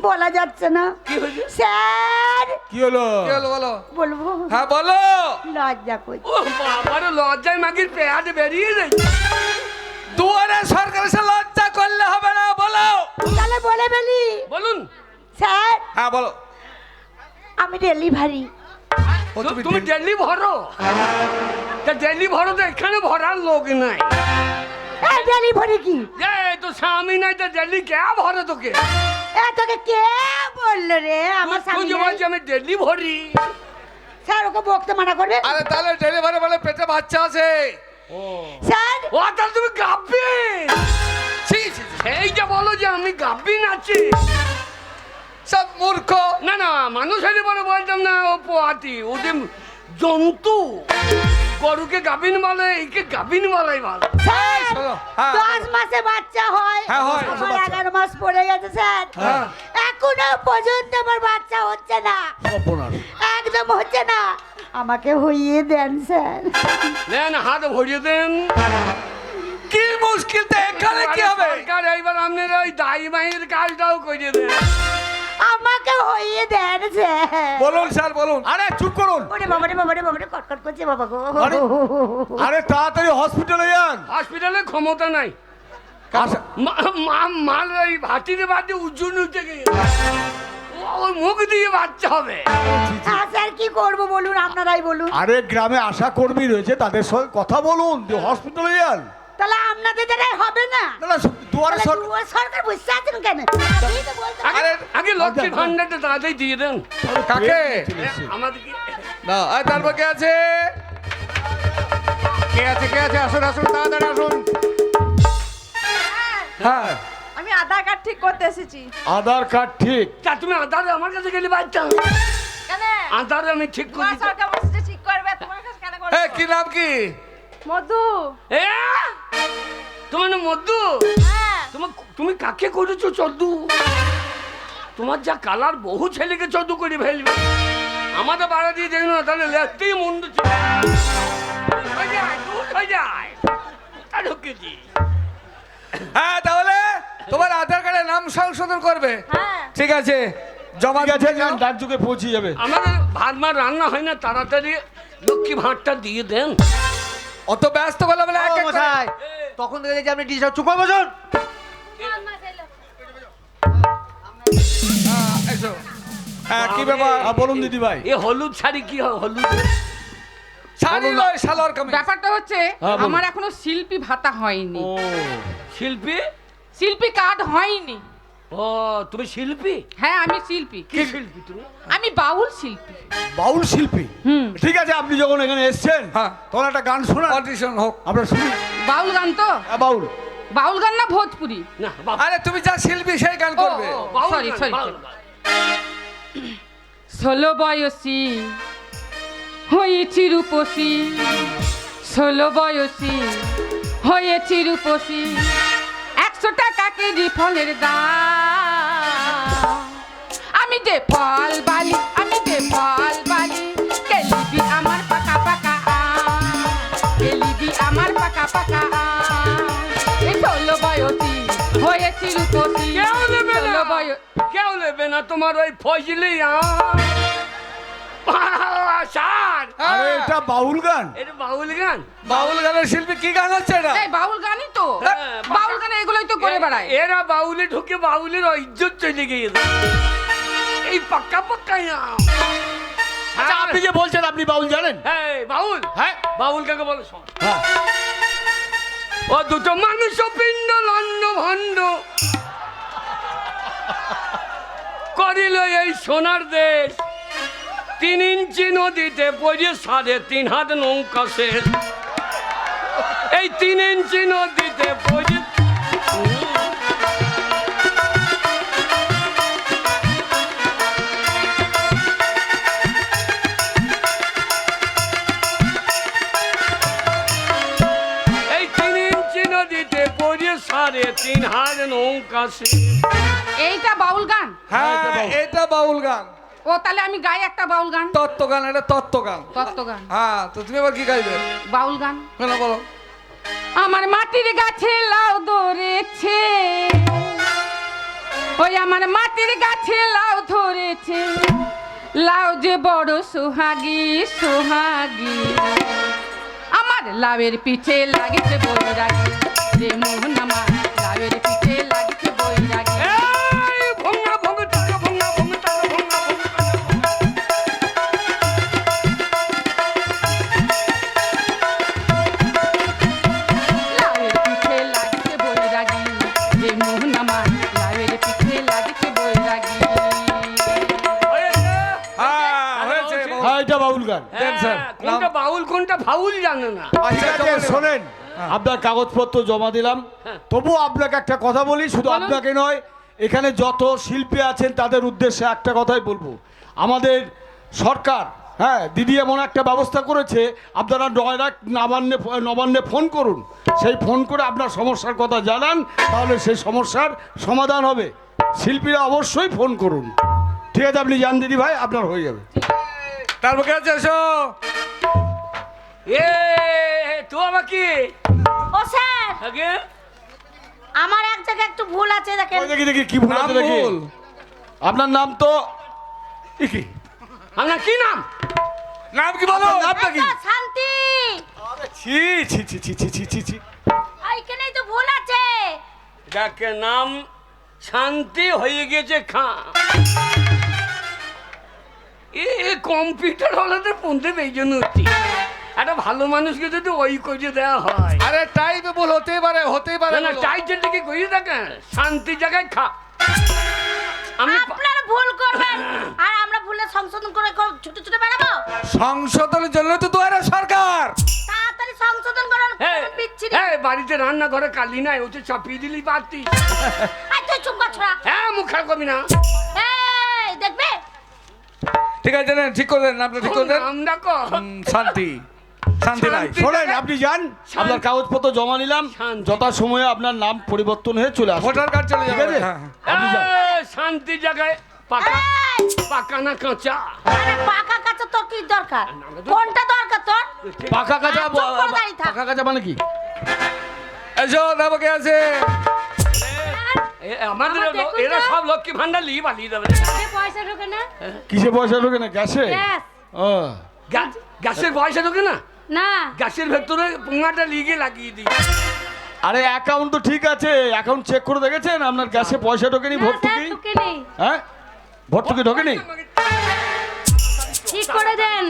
বলা যাচ্ছে না। কি হয়েছে? স্যার কি হলো? কি হলো বলো? বলবো? হ্যাঁ বলো। লজ্জা করছি। ও বাবার লজ্জায় মাগির পেয়াদ বেরিয়ে যাচ্ছে। দুয়ারে সরকার এসে লজ্জা করলে হবে না, বলো। তাহলে বলে ফেলি। বলুন। স্যার হ্যাঁ বলো। আমি ডেলিভারি। ও, তুমি দিল্লি ভরো? তা দিল্লি ভরো তো এখানে ভরার লোক নাই। ডেলিভারি কি? এই তো স্বামী নাই, তো দিল্লি কে ভরে তোকে? এ তোকে কে বললো রে আমার তুই স্বামী যে নেই? বলছি আমি দিল্লি ভরি। স্যার ওকে বকতে মানা করবে। আরে তাহলে ডেলিভারি বলে পেটে বাচ্চা আছে। স্যার ও তাহলে তুমি গাব্বিন। এই যে বলো যে আমি গাব্বিন আছি। সব মূর্খ। না না, মানুষ হলে বলে বলতাম না ও পোয়াতি, ওদের জন্তু। গরুকে গাভিন বলে, একে গাভিন বলাই ভালো। স্যার শোনো, হ্যাঁ, 10 মাসে বাচ্চা হয়। হ্যাঁ, হয়। আমার 11 মাস পড়ে গেছে স্যার। হ্যাঁ। এখনো পর্যন্ত আমার বাচ্চা হচ্ছে না, একদম হচ্ছে না। আমাকে হইয়ে দেন স্যার। দেন হাত ভরিয়ে দেন। কি মুশকিল তো, এখানে কি হবে? সরকার এইবার আপনার ওই দায়ী মায়ের কাজটাও করিয়ে দেন। আমাকে হইয়ে দেন স্যার। বলুন স্যার বলুন। আরে চুপ করুন। ওরে বাবা রে বাবা রে বাবা রে, কটকট করছে বাবা গো। আরে, আরে তাড়াতাড়ি হসপিটালে যান। হসপিটালে ক্ষমতা নাই। আচ্ছা, মাল ওই ভাটিতে বাদে উজ্জুন উঠে গিয়ে ওর মুখ দিয়ে বাচ্চা হবে। হ্যাঁ স্যার কি করব বলুন, আপনারাই বলুন। আরে গ্রামে আশা কর্মী রয়েছে, তাদের সঙ্গে কথা বলুন যে হসপিটালে যান। তাহলে আপনাদের দ্বারাই হবে না? না না, দুয়ারে তাহলে সরকার। দুয়ারে সরকার বসে আছেন কেন? আপনিই তো বলতে আগে আগে লক্ষ্মী ভান্ডারটা তাড়াতাড়ি দিয়ে দেন কাকে? আমাদেরকে। না, আর তারপর কে আছে? কে আছে কে আছে? আসুন আসুন, তাড়াতাড়ি আসুন। হ্যাঁ আমি আধার কার্ড ঠিক করতে এসেছি। আধার কার্ড ঠিক। তা তুমি আধারে আমার কাছে গেলে বাচ্চা কেন? আধারে আমি ঠিক করি। তোমার সরকার বসে ঠিক করবে, তোমার কাছে কেন করবে? এই কি নাম কি? মধু। এ তোমার নাম মদ্দু? হ্যাঁ। তুমি কাকে করেছো চদ্দু? তোমার যা কালার বহু ছেলেকে চদ্দু করে ফেলবে। আমাদের বাড়া দিয়ে দেখো না, তাহলে লেখতেই মন্দ ছিল। হয়ে যায়, দূর হয়ে যায়। তা ঢুকেছি। হ্যাঁ তাহলে তোমার আধার কার্ডে নাম সংশোধন করবে। হ্যাঁ। ঠিক আছে, জমা ঠিক আছে, দিয়ে যান, যাও। ডাকযোগে পৌঁছে যাবে। আমাদের ভাত মার রান্না হয় না, তাড়াতাড়ি লক্ষ্মী ভাতটা দিয়ে দেন। অত ব্যস্ত বলে বলে এক এক করে- মশাই, তখন থেকে দেখছি আপনি ডিস্টার্ব। চুপ করে বসুন। হ্যাঁ, এসো। হ্যাঁ কি ব্যাপার বলুন দিদি ভাই। এ হলুদ শাড়ি কি হয় হলুদ? শাড়ি লয় সালোয়ার কামিজ। ব্যাপারটা হচ্ছে হ্যাঁ, বলুন। আমার এখনো শিল্পী ভাতা হয়নি, ও শিল্পী? শিল্পী কার্ড হয়নি। ও তুমি শিল্পী? হ্যাঁ আমি শিল্পী, কি শিল্পী তুমি? আমি বাউল শিল্পী। বাউল শিল্পী? ঠিক আছে, আপনি যখন এখানে এসেছেন হ্যাঁ। তখন একটা গান শোনা অডিশন হোক। আমরা শুনি। বাউল গান তো? বাউল। বাউল গান না ভোজপুরি? না বাবা, আরে তুমি যা শিল্পী সেই গান করবে। বাউল sorry, গান, sorry, বাউল sorry. গান। 16 বয়সী হয়েছি রূপসী, 16 বয়সী হয়েছি রূপসী, 100 টাকা কেজি ফলের দাম। আমি যে ফল বালি, আমি যে ফল বালি, কেলিবি আমার পাকা পাকা আম, কেলিবি আমার পাকা পাকা আম। এই 16 বয়সী হয়েছি রূপসী, কেউ নেবে না, 16 বয়স কেউ নেবে না তোমার ওই ফজলি সার। আরে এটা বাউল গান। এটা বাউল গান। বাউল গানের শিল্পী কি গান হচ্ছে এটা? এই বাউল গানই তো, হ্যাঁ, বাউল গানে এগুলোই তো করে বেড়ায়। এরা বাউলে ঢুকে বাউলের ইজ্জত চলে গিয়েছে। এই পাক্কা পাক্কা আম। আচ্ছা, আপনি যে বলছেন আপনি বাউল জানেন? হ্যাঁ বাউল। হ্যাঁ। বাউল কাকে বলে শোন। হ্যাঁ। ও দুটো মানুষ পিণ্ড লন্ড ভণ্ড করিল এই সোনার দেশ, 3 ইঞ্চি নদীতে পড়ে 3.5 হাত নৌকা শেষ। এই 3 ইঞ্চি নদীতে পড়ে এই 3 ইঞ্চি নদীতে পড়ে 3.5 হাত নৌকা শেষ। এইটা বাউল গান? হ্যাঁ এটা বাউল গান। ও তাহলে আমি গাই একটা বাউল গান। তত্ত্ব গান, এটা তত্ত্ব গান। তত্ত্ব গান, হ্যাঁ তো তুমি আবার কি গাইবে? বাউল গান। কেন বলো? আমার মাটির গাছে লাউ ধরেছে, ওই আমার মাটির গাছে লাউ ধরেছে, লাউ যে বড় সোহাগী সোহাগী, আমার লাউয়ের পিঠে লাগিছে বৈরাগী, যে মোহন আমার লাউয়ের পিঠে লাগিছে বৈরাগী। এই ভঙ্গা ভঙ্গ টাকা ভঙ্গা ভঙ্গ টাকা ভঙ্গা ভঙ্গ লাউয়ের পিঠে লাগিছে বৈরাগী, যে মোহন আমার লাউয়ের পিঠে লাগিছে বৈরাগী। হ্যাঁ হয়েছে। হ্যাঁ এটা বাউল গান। দেন স্যার। কোনটা বাউল কোনটা ফাউল জানে না। আচ্ছা ঠিক আছে, শোনেন, আপনার কাগজপত্র জমা দিলাম। তবু আপনাকে একটা কথা বলি, শুধু বলুন। আপনাকে নয়, এখানে যত শিল্পী আছেন তাদের উদ্দেশ্যে একটা কথাই বলবো। আমাদের সরকার, হ্যাঁ, দিদি এমন একটা ব্যবস্থা করেছে, আপনারা নবান্নে ফোন করুন, সেই ফোন করে আপনার সমস্যার কথা জানান, তাহলে সেই সমস্যার সমাধান হবে। শিল্পীরা অবশ্যই ফোন করুন। ঠিক আছে, আপনি যান দিদি ভাই, আপনার হয়ে যাবে। তারপর কে আছে? এসো। এ তো আবার কি ও স্যার, আগে আমার এক জায়গায় একটু ভুল আছে দেখেন। ওই দেখি দেখি কি ভুল নাম আছে দেখি। ভুল। আপনার নাম তো কি? আপনার কি নাম? নাম কি বলো? নামটা কি? একটা শান্তি, ছি ছি ছি ছি ছি ছি ছি ছি। এইখানেই তো ভুল আছে। যাকে নাম শান্তি হয়ে গেছে খা। এ কম্পিউটার হলাতে পৌঁছে এই জন্য হচ্ছে। একটা ভালো মানুষকে যদি ওই করে দেওয়া হয়, আরে টাইপে ভুল হতেই পারে, হতেই পারে। না না বলো। টাইটেলটা কি করিয়ে দেখেন শান্তি জায়গায় খা। আমি আপনারা ভুল করবেন আর আমরা ভুলে সংশোধন করে ছোট ছোট বেড়াবো। সংশোধনের জন্য তো দুয়ারে সরকার। তাড়াতাড়ি সংশোধন করুন। বিচ্ছিরি। বাড়িতে রান্নাঘরে কালি নাই, ওতে চাপিয়ে দিলি পারতিস। এই তুই চুপ কর ছোড়া। হ্যাঁ মুখ খারাপ করবি না। এই দেখবে, ঠিক আছে নেন, ঠিক করে দেন, আপনি ঠিক করে দেন। নাম ডাকো। শান্তি, শান্তি নাই। শান্তি। শোনেন, আপনি যান, আপনার কাগজপত্র জমা নিলাম, শান্তি। যথা সময়ে আপনার নাম পরিবর্তন হয়ে চলে আসবে। ভোটার কার্ড চলে ঠিক যাবে। আছে? হ্যাঁ। আপনি যান। শান্তি জায়গায় পাকা এই, পাকা না কাঁচা। আরে পাকা কাঁচা তোর কি দরকার? কোনটা দরকার তোর? পাকা কাঁচা, চুপ করে দাঁড়িয়ে থাক। পাকা কাঁচা মানে কি? এসো, তারপর কে আছে? আমাদের আমার দেখুন এরা তো। সব লক্ষ্মী ভান্ডার লিয়ে পালিয়ে যাবে। পয়সা ঢোকে না? কিসে পয়সা ঢোকে না? গ্যাসে? গ্যাস। ও, গ্যাসের পয়সা ঢোকে না? না, গ্যাসের ভেতরে পোঙাটা লিগে লাগিয়ে দিই। আরে অ্যাকাউন্ট তো ঠিক আছে, অ্যাকাউন্ট চেক করে দেখেছেন আপনার গ্যাসে পয়সা ঢোকেনি? না, ভর্তুকি? স্যার, ঢোকে নেই। হ্যাঁ, ভর্তুকি ঢোকেনি? ঠিক করে দেন।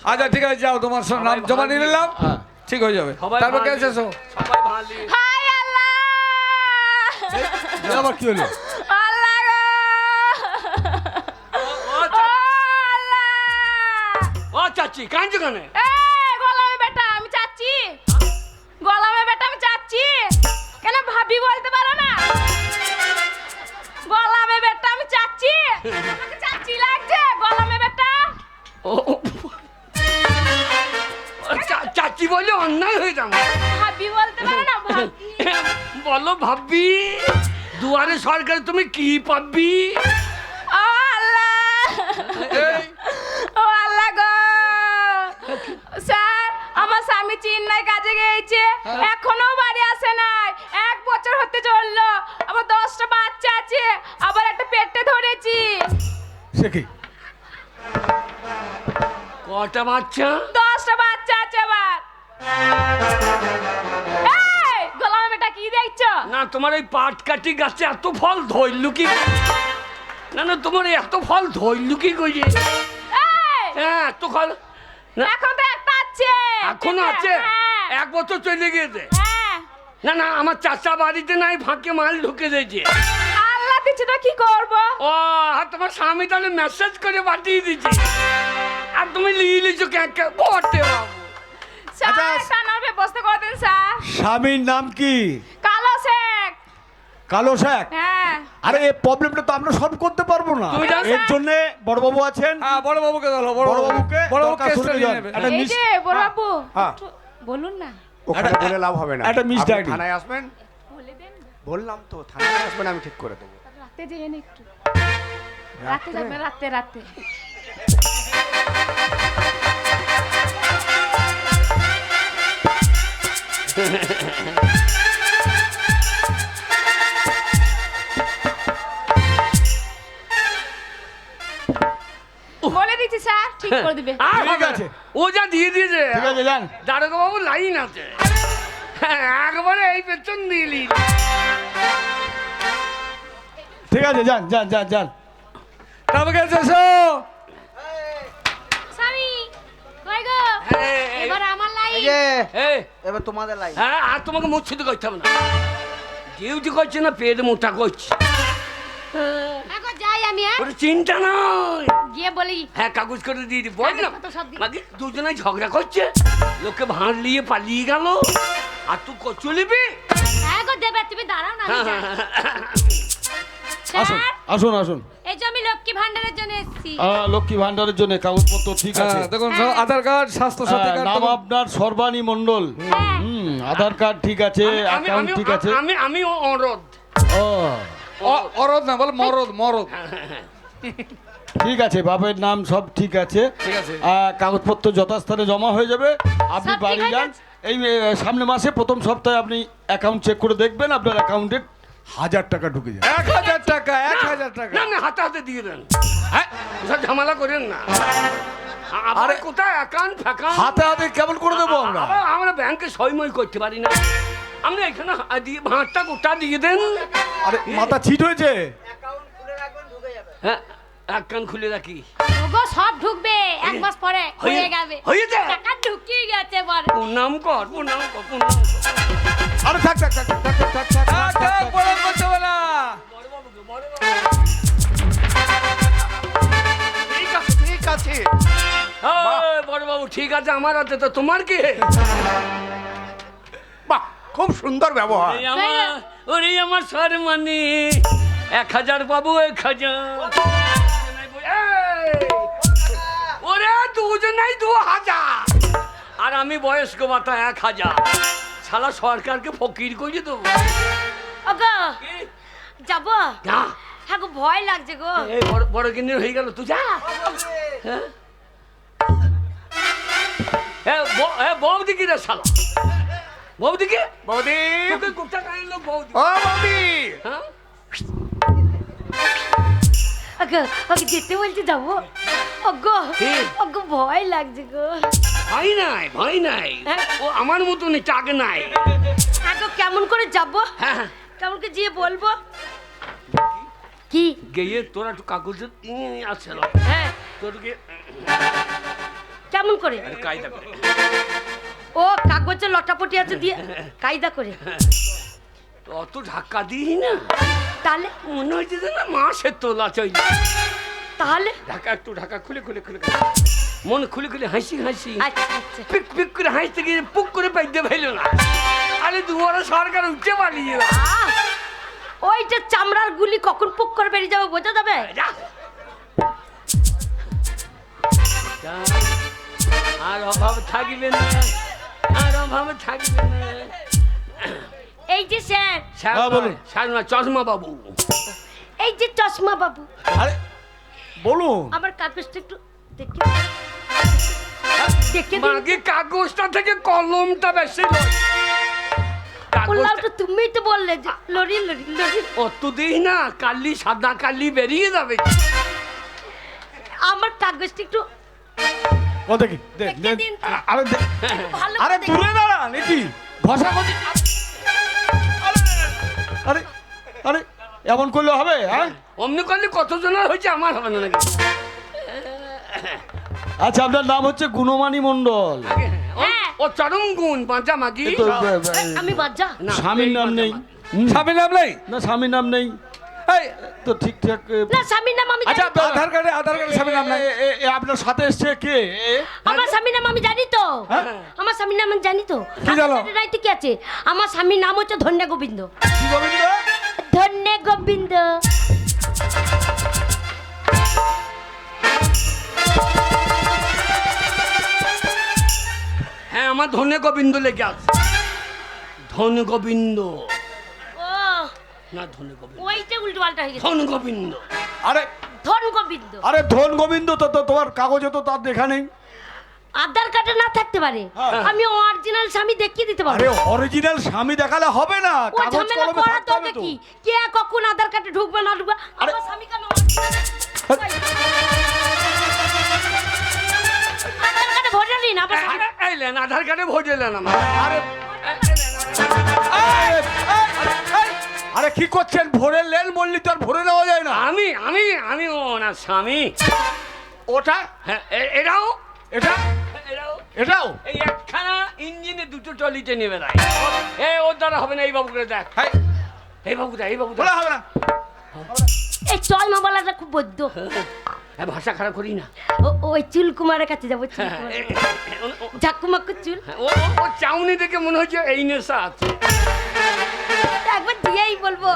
আচ্ছা ঠিক আছে, যাও তোমার সব নাম জমা নিয়ে নিলাম, হ্যাঁ। ঠিক হয়ে যাবে। সবাই তারপর কে ভালো। এসেছো? সবাই ভালো। হাই আল্লাহ, এ আবার কি হলো? আল্লাহ গো, ও ও আল্লাহ। ও চাচি কাঁদছো কেন? এই গোলামের বেটা, আমি চাচ্ছি। গোলামের বেটা, আমি চাচ্ছি। কেন ভাবি বলতে পারো না? গোলামের বেটা, আমি চাচ্ছি। তোমাকে চাচ্ছি লাগছে, গোলামের বেটা। ও চাচি বলে অন্যায় হয়ে যাবে। ভাবি বলতে পারো না? ভাবি। বলো ভাবি, দুয়ারে সরকার তুমি কি পাবি? ও আল্লাহ, ও আল্লাহ গো। স্যার, আমার স্বামী চেন্নাই কাজে গিয়েছে, এখনো বাড়ি আসে নাই। 1 বছর হতে চললো। আমার 10টা বাচ্চা আছে, আবার একটা পেটে ধরেছি। সে কি? কটা বাচ্চা? 10টা বাচ্চা আছে আবার। এই গোলাম বেটা, কি দেখছো? না তোমার এই পাট কাটি গাছে এত ফল ধরলু কি? না না তোমার এই এত ফল ধরলু কি কইছে? এই, হ্যাঁ এত ফল না এখন তো একটা আছে। এখনো আছে? হ্যাঁ, 1 বছর চলে গেছে। হ্যাঁ। না না আমার চাচা বাড়িতে নাই, ফাঁকে মাল ঢুকে দিয়েছে। আল্লাহ দিচ্ছে তো, কি করবো? ও আর তোমার স্বামী তাহলে মেসেজ করে পাঠিয়ে দিচ্ছে, আর তুমি লিয়ে লিছো কে পড়তে বাবু। স্যার, টানার ব্যবস্থা করে দিন স্যার। স্বামীর নাম কি? কালো শেখ। কালো শেখ? হ্যাঁ। আরে এই প্রবলেমটা তো আমরা সলভ করতে পারবো না। তুই জান- এর জন্য বড়বাবু আছেন, হ্যাঁ, বড় বাবুকে বলো, বড়বাবুকে বড়বাবু দরকার কেসটা শুনে নিয়ে যান। নেবে। একটা এই মিস- যে বড় বাবু, হ্যাঁ। একটু বলুন না। ওখানে বলে লাভ হবে না। একটা মিস আপনি ডায়েরি। থানায় আসবেন, বলে দেন না। বললাম তো থানায় আসবেন, আমি ঠিক করে দেবো। রাতে যেন একটু। রাতে যাবে, রাতে রাতে। বলে দিচ্ছি স্যার, ঠিক করে দিবে। আর ঠিক হবে আছে। না। ও যা দিয়ে দিয়েছে। ঠিক আছে, যান। দারোগা বাবু লাইন আছে। হ্যাঁ, একবারে এই পেছন দিলি। ঠিক আছে, যান যান যান যান। তারপর কে এসেছো? স্বামী, কই গো? এই, এবার আমার এই লাইন। যে এই, এবার তোমাদের লাইন। হ্যাঁ আর তোমাকে মুচ্ছিত করতে হবে না। ডিউটি করছে না, পেট মোটা করছে। এখন যাই আমি, হ্যাঁ? ওটা চিন্তা নয়। গিয়ে বলি। হ্যাঁ কাগজ করে দিয়ে দিই, বল না। কাগজপত্র সব দিয়ে- বাকি দুজনে ঝগড়া করছে, লোকে ভাঁড় নিয়ে পালিয়ে গেল, আর তুই চলিবি? হ্যাঁ গো দেবে, তুমি দাঁড়াও না, আমি যাই। আসুন স্যার, আসুন আসুন। এই যে আমি লক্ষ্মী ভান্ডারের জন্য এসেছি। লক্ষ্মী ভান্ডারের জন্য কাগজপত্র ঠিক আছে। হ্যাঁ, দেখুন সব আধার কার্ড, স্বাস্থ্য সাথী কার্ড। নাম আপনার সর্বাণী মণ্ডল। হ্যাঁ। আধার কার্ড ঠিক আছে, অ্যাকাউন্ট ঠিক আছে। আমি অনুরোধ। ও অরদ না, বল মরদ, মরদ। ঠিক আছে, বাপের নাম সব ঠিক আছে। ঠিক আছে। কাগজপত্র যথাস্থানে জমা হয়ে যাবে। আপনি সব ঠিক বাড়ি হয়ে যান। গেছে? এই সামনে মাসে প্রথম সপ্তাহে আপনি অ্যাকাউন্ট চেক করে দেখবেন, আপনার অ্যাকাউন্টে 1000 টাকা ঢুকে যাবে। 1000 টাকা, 1000 টাকা। না না হাতে হাতে দিয়ে দেন। হ্যাঁ ওসব ঝামেলা করেন না। আরে কোথায় অ্যাকাউন্ট ফ্যাকাউন্ট? হাতে হাতে কেমন করে দেবো আমরা? আবার আমরা ব্যাংকে সইমই করতে পারি না। আপনি এখানে দিয়ে ভাঁড়টা গোটা দিয়ে দেন। আরে মাথা ছিট হয়েছে। অ্যাকাউন্ট খুলে রাখবেন, ঢুকে যাবে। হ্যাঁ অ্যাকাউন্ট খুলে রাখি। ওগো সব ঢুকবে 1 মাস পরে, হয়ে- হয়ে যাবে। হয়েছে? টাকা ঢুকিয়ে গেছে বড়। প্রণাম কর, প্রণাম কর, প্রণাম কর। আরে থাক থাক থাক থাক থাক থাক থাক থাক থাক, থাক, বড় করতে হবে না। ঠিক আছে, ঠিক আছে। বড় বাবু ঠিক আছে, আমার হাতে তো, তোমার কি? বাহ, খুব সুন্দর ব্যবহার। ওরে আমার সরমানি 1000 বাবু 1000। ওরে দুজনেই 2000, আর আমি বয়স্ক ভাতা 1000। শালা সরকারকে ফকির করে দেবো। ওগো যাবো? যা। হ্যাঁ গো, ভয় লাগছে গো। এই বড় কিনে হয়ে গেল, তুই যা। হ্যাঁ বৌদি কি রে শালা? বৌদি কি? বৌদি, তোকে কোথা কাহিল বৌদি? ও বৌদি, হ্যাঁ ওগো, ওকে যেতে বলছে যাবো। ওগো, কি? ওগো ভয় লাগছে গো। ভয় নাই, ভয় নাই। হ্যাঁ? ও আমার মতন চাক নাই। ওগো কেমন করে যাবো? হ্যাঁ কেমন করে গিয়ে বলবো? কি গিয়ে তোরা একটু কাগজের আছে না হ্যাঁ তোরকে কেমন করে কায়দা করে ও কাগজে লটাপটি আছে দিয়ে কায়দা করে অত ধাক্কা দিই না, তাহলে মনে হচ্ছে যে না মাসের তোলা চই। তাহলে ঢাকা একটু ঢাকা খুলে খুলে খুলে মন খুলে খুলে হাসি হাসি আচ্ছা আচ্ছা পিক পিক করে হাসতে গিয়ে পুক করে পাইতে পাইল না। আরে দুয়ারে সরকার উঠতে পারিয়ে না। ওইটা চামড়ার গুলি কখন পুক করে বেরিয়ে যাবে বোঝা যাবে? যা। যা। আর অভাব থাকবে না, আর অভাব থাকবে না। এই যে স্যার, হ্যাঁ, বলুন। স্যার না, চশমা বাবু। এই যে চশমা বাবু, আরে বলুন। আমার কাগজটা একটু দেখে দেখে দিন। মাগে কাগজটা থেকে কলমটা বেশি লয়। বললাম কাগজটা তো, তুমিই তো বললে যে লরি লরি লরি। অত দিই না, কালি সাদা কালি বেরিয়ে যাবে। আমার কাগজটা একটু ও দেখি দেখে দিন তো। আরে ভালো আরে করে দূরে দাঁড়া নাকি ঘষা ঘষি। আরে আরে এমন করলে হবে? হ্যাঁ, অমনি করলে কতজনের হয়েছে, আমার হবে না নাকি? আচ্ছা, আপনার নাম হচ্ছে গুণমানী মণ্ডল। হ্যাঁ। ও চরম গুণ বাঁচা মাগি। তো, আমি বাজা না, স্বামীর এই নাম বাঁচা নেই? মাগি। স্বামীর নাম নেই? না, স্বামীর নাম নেই। এই, তো ঠিকঠাক না, স্বামীর নাম আমি আচ্ছা, জানি তো। আধার কার্ডে স্বামীর নাম নাই? আপনার সাথে এসছে কে? আমার স্বামীর নাম আমি জানি তো। আমার স্বামীর নাম আমি জানি তো। কি জানো? রাইতে কি আছে? আমার স্বামীর নাম হচ্ছে ধন্য গোবিন্দ। কি গোবিন্দ? ধন্য গোবিন্দ। হ্যাঁ, আমার ধনে গোবিন্দ লেগে আছে। ধন গোবিন্দ ও না, ধনে গোবিন্দ, ওইটা উল্টো পাল্টা হয়ে গেছে। ধন গোবিন্দ। আরে ধন গোবিন্দ। আরে ধন গোবিন্দ তো তোমার কাগজে তো তার দেখা নেই। আধার কার্ডে না থাকতে পারে, আমি অরিজিনাল স্বামী দেখিয়ে দিতে আরে পারবো। অরিজিনাল স্বামী দেখালে হবে না, ও কাগজ ঝামেলা কলমে করা থাকতে তো হবে তো। দেখি কে কখন আধার কার্ডে ঢুকবে না ঢুকবে। আমার স্বামীকে আমি আধার কার্ডে ভরে নিন। আমার স্বামী এলেন আধার কার্ডে ভোট এলেন আমার। আরে আরে কি করছেন? ভরে লেন বললি তো আর ভরে নেওয়া যায় না। আমি আমি আমি ওনার স্বামী। ওটা হ্যাঁ, এটাও এটা এটাও এটাও এই একখানা ইঞ্জিনে দুটো টলিতে নেবে না। ওর দ্বারা হবে না। এই বাবুকে দেখ, এই বাবুটা, এই বাবুটা। বলা হবে না। এই চল মামালাটা খুব বদ্ধ। ভাষা খারাপ করি না। ওই চুল কুমারের কাছে যাবো। চুল কুমার, ঝাকুমাকু চুল। ও চাউনি দেখে মনে হচ্ছে এই নেশা আছে। একবার দিয়েই বলবো,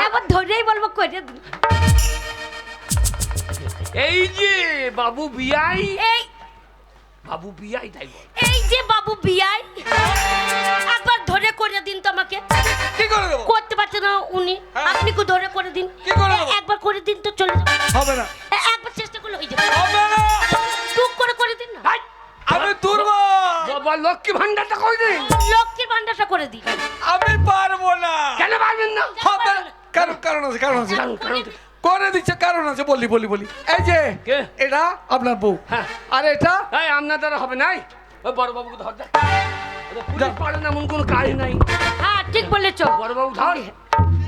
একবার ধরেই বলবো করে দিন। এই যে বাবু বিয়াই, এই বাবু বিয়াই তাই বল। এই যে বাবু বিয়াই, একবার ধরে করে দিন তো আমাকে। কি করে দেবো? করতে পারছে না উনি, আপনি কো ধরে করে দিন। কি করে দেবো? একবার করে দিন তো চলে যাবে। হবে না, একবার চেষ্টা করলে হয়ে যাবে। হবে না, টুক করে দিন না। হাই! আমি দুর্বল, বাবা লক্ষ্মী ভান্ডারটা করে দিন। লক্ষ্মীর ভান্ডারটা করে দিন। আমি পারবো না। কেন পারবেন না? হবে না। কারণ আছে, কারণ আছে, করে দিচ্ছে, কারণ আছে, বলি বলি বলি। এই যে কে? এটা আপনার বউ, হ্যাঁ। আর এটা এই আপনার দ্বারা হবে নাই। ওই বড় বাবুকে ধর দে। ওদের পুলিশ পারে না, এমন কোনো কাজ নাই। হ্যাঁ ঠিক বলেছো। বড় বাবু ধর।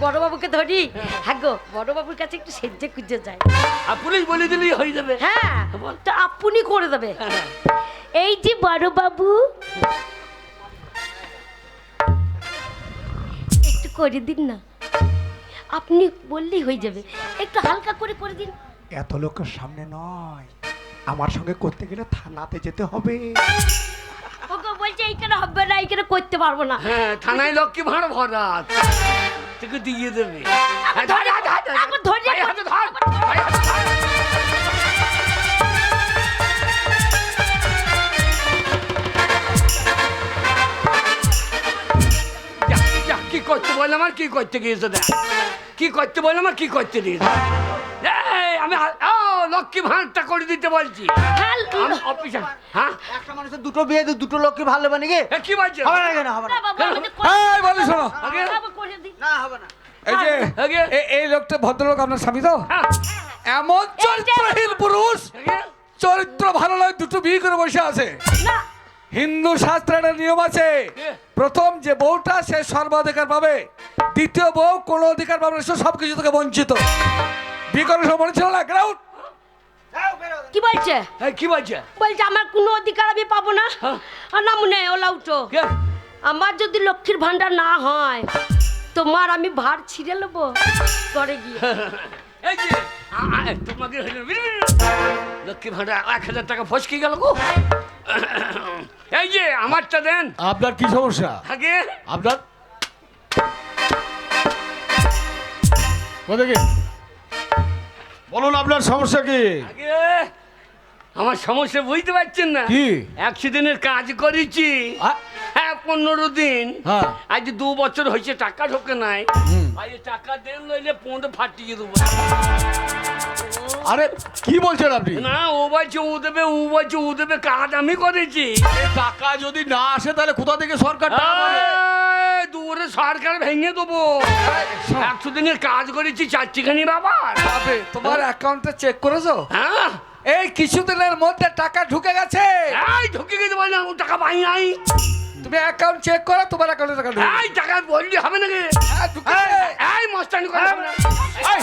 বড় বাবুকে ধরি। হ্যাঁ গো, বড় বাবুর কাছে একটু সেজে খুঁজে যায়। আর পুলিশ বলে দিলেই হয়ে যাবে। হ্যাঁ তো আপনি করে দেবে। হ্যাঁ। এই যে বড় বাবু, একটু করে দিন না। আপনি বললেই হয়ে যাবে, একটু হালকা করে করে দিন। এত লোকের সামনে নয়, আমার সঙ্গে করতে গেলে থানাতে যেতে হবে। ওকে বলছে এইখানে হবে না, এইখানে করতে পারবো না। হ্যাঁ, থানায় লক্ষ্মী ভাঁড় ভরা আছে। তোকে দিয়ে দেবে। একবার ধরে, একবার ধরে। ভাই হাতে ধর, ভাই হাতে ধর। যা, যা, কি করতে বললাম আর কি করতে গিয়েছে দেখ। কি করতে বললাম আর কি করতে দিয়েছে। এই, আমি লক্ষ্মী ভাঁড়টা করে দিতে বলছি। হ্যাঁ, আমি অফিসে। হ্যাঁ, একটা মানুষের দুটো বিয়ে দিয়ে দুটো লোককে ভালো বানি গে কি বলছে? হবে না কেন? হবে না, না বাবু, আমাদের এই বলি শোনো, করে দিন। না হবে না। এই যে আগে। এই লোকটা ভদ্রলোক আপনার স্বামী তো? হ্যাঁ, এমন চরিত্রহীন পুরুষ, আগে। চরিত্র ভালো নয়, দুটো বিয়ে করে বসে আছে। না হিন্দু শাস্ত্রে একটা নিয়ম আছে, প্রথম যে বউটা সে সর্বাধিকার পাবে, দ্বিতীয় বউ কোনো অধিকার পাবে না, সে সবকিছু থেকে বঞ্চিত। বিয়ে করার সময় মনে ছিল না? গ্রাউন্ড কি বলছে? এই কি বলছে? বলছে আমার কোনো অধিকার আমি পাবো না। হ্যাঁ। আর না মনে ওলা উঠো, কে? আমার যদি লক্ষ্মীর ভান্ডার না হয় তোমার আমি ভার ছিঁড়ে নেবো করে গিয়ে। এই যে তোমাকে লক্ষ্মী ভান্ডার 1000 টাকা ফসকে গেল গো। এই যে আমারটা দেন। আপনার কি সমস্যা? আগে আপনার কোথায় বলুন, আপনার সমস্যা কি? আগে আমার সমস্যা বুঝতে পারছেন না? কি? 100 দিনের কাজ করেছি, হ্যাঁ 15 দিন, হ্যাঁ। আজ 2 বছর হয়েছে টাকা ঢোকে নাই। ভাই টাকা দেন, নইলে পৌঁছে ফাটিয়ে দেবো। আরে কি বলছেন আপনি? না ও বলছে ও দেবে, ও বলছে ও দেবে, কাজ আমি করেছি। এই টাকা যদি না আসে তাহলে কোথা থেকে সরকার টাকা দেবে? এই, দূরে সরকার ভেঙে দেবো। 100 দিনের কাজ করেছি, চারটিখানি বাবা। যাবে, তোমার অ্যাকাউন্টে চেক করেছো? হ্যাঁ এই কিছুদিনের মধ্যে টাকা ঢুকে গেছে। এই ঢুকে গেছে বলে ও টাকা পাই নাই। তুমি অ্যাকাউন্ট চেক করো, তোমার অ্যাকাউন্টে টাকা ঢুকে এই টাকা বললি হবে নাকি? হ্যাঁ, ঢুকেছে। এই মস্তানি করে হবে না। এই,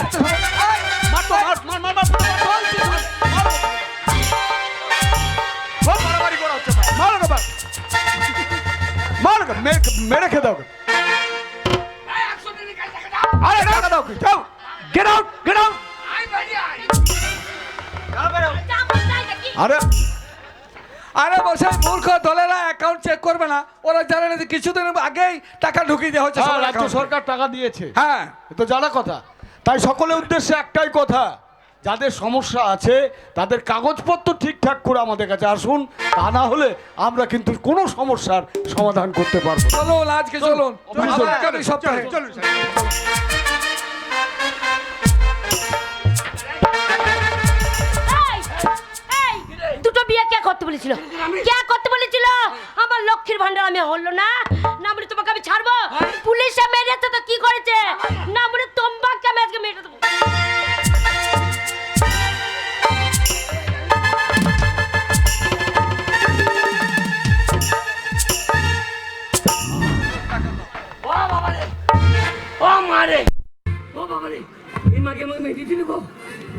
এই, মার তো, মার, মার, মার, মার, বলছি, মার, মার। খুব মারামারি করা হচ্ছে, মারো না, মার। মারো না, মেরে খেয়ে দাও। এই 100 দিনের কাজ টাকা দাও। আরে টাকা দাও, যাও, get out, get out. I বাড়ি আই। আরে আরে বসে মূর্খ দলেরা অ্যাকাউন্ট চেক করবে না, ওরা জানে না যে কিছুদিন আগেই টাকা ঢুকিয়ে দেওয়া হচ্ছে হ্যাঁ, সবার রাজ্য account-এ। সরকার টাকা দিয়েছে, হ্যাঁ, এ তো জানা কথা। তাই সকলের উদ্দেশ্যে একটাই কথা, যাদের সমস্যা আছে তাদের কাগজপত্র ঠিকঠাক করে আমাদের কাছে আসুন, তা না হলে আমরা কিন্তু কোনো সমস্যার সমাধান করতে পারবো না। চলুন আজকে চলুন, অফিস আবার চলুন। আগামী সপ্তাহে। এই, দুটো বিয়ে কে করতে বলেছিল? কে করতে বলেছিল? আমার লক্ষ্মীর ভান্ডার আমি হলো না, না বলে তোমাকে আমি ছাড়বো? পুলিশে মেরেছে তো কি করেছে? না বলে তোমাকে আমি আজকে মেরে দেবো। ও বাবা রে, ও মারে, ও বাবা রে, এই মাকে আমাকে মেরে দিলি গো।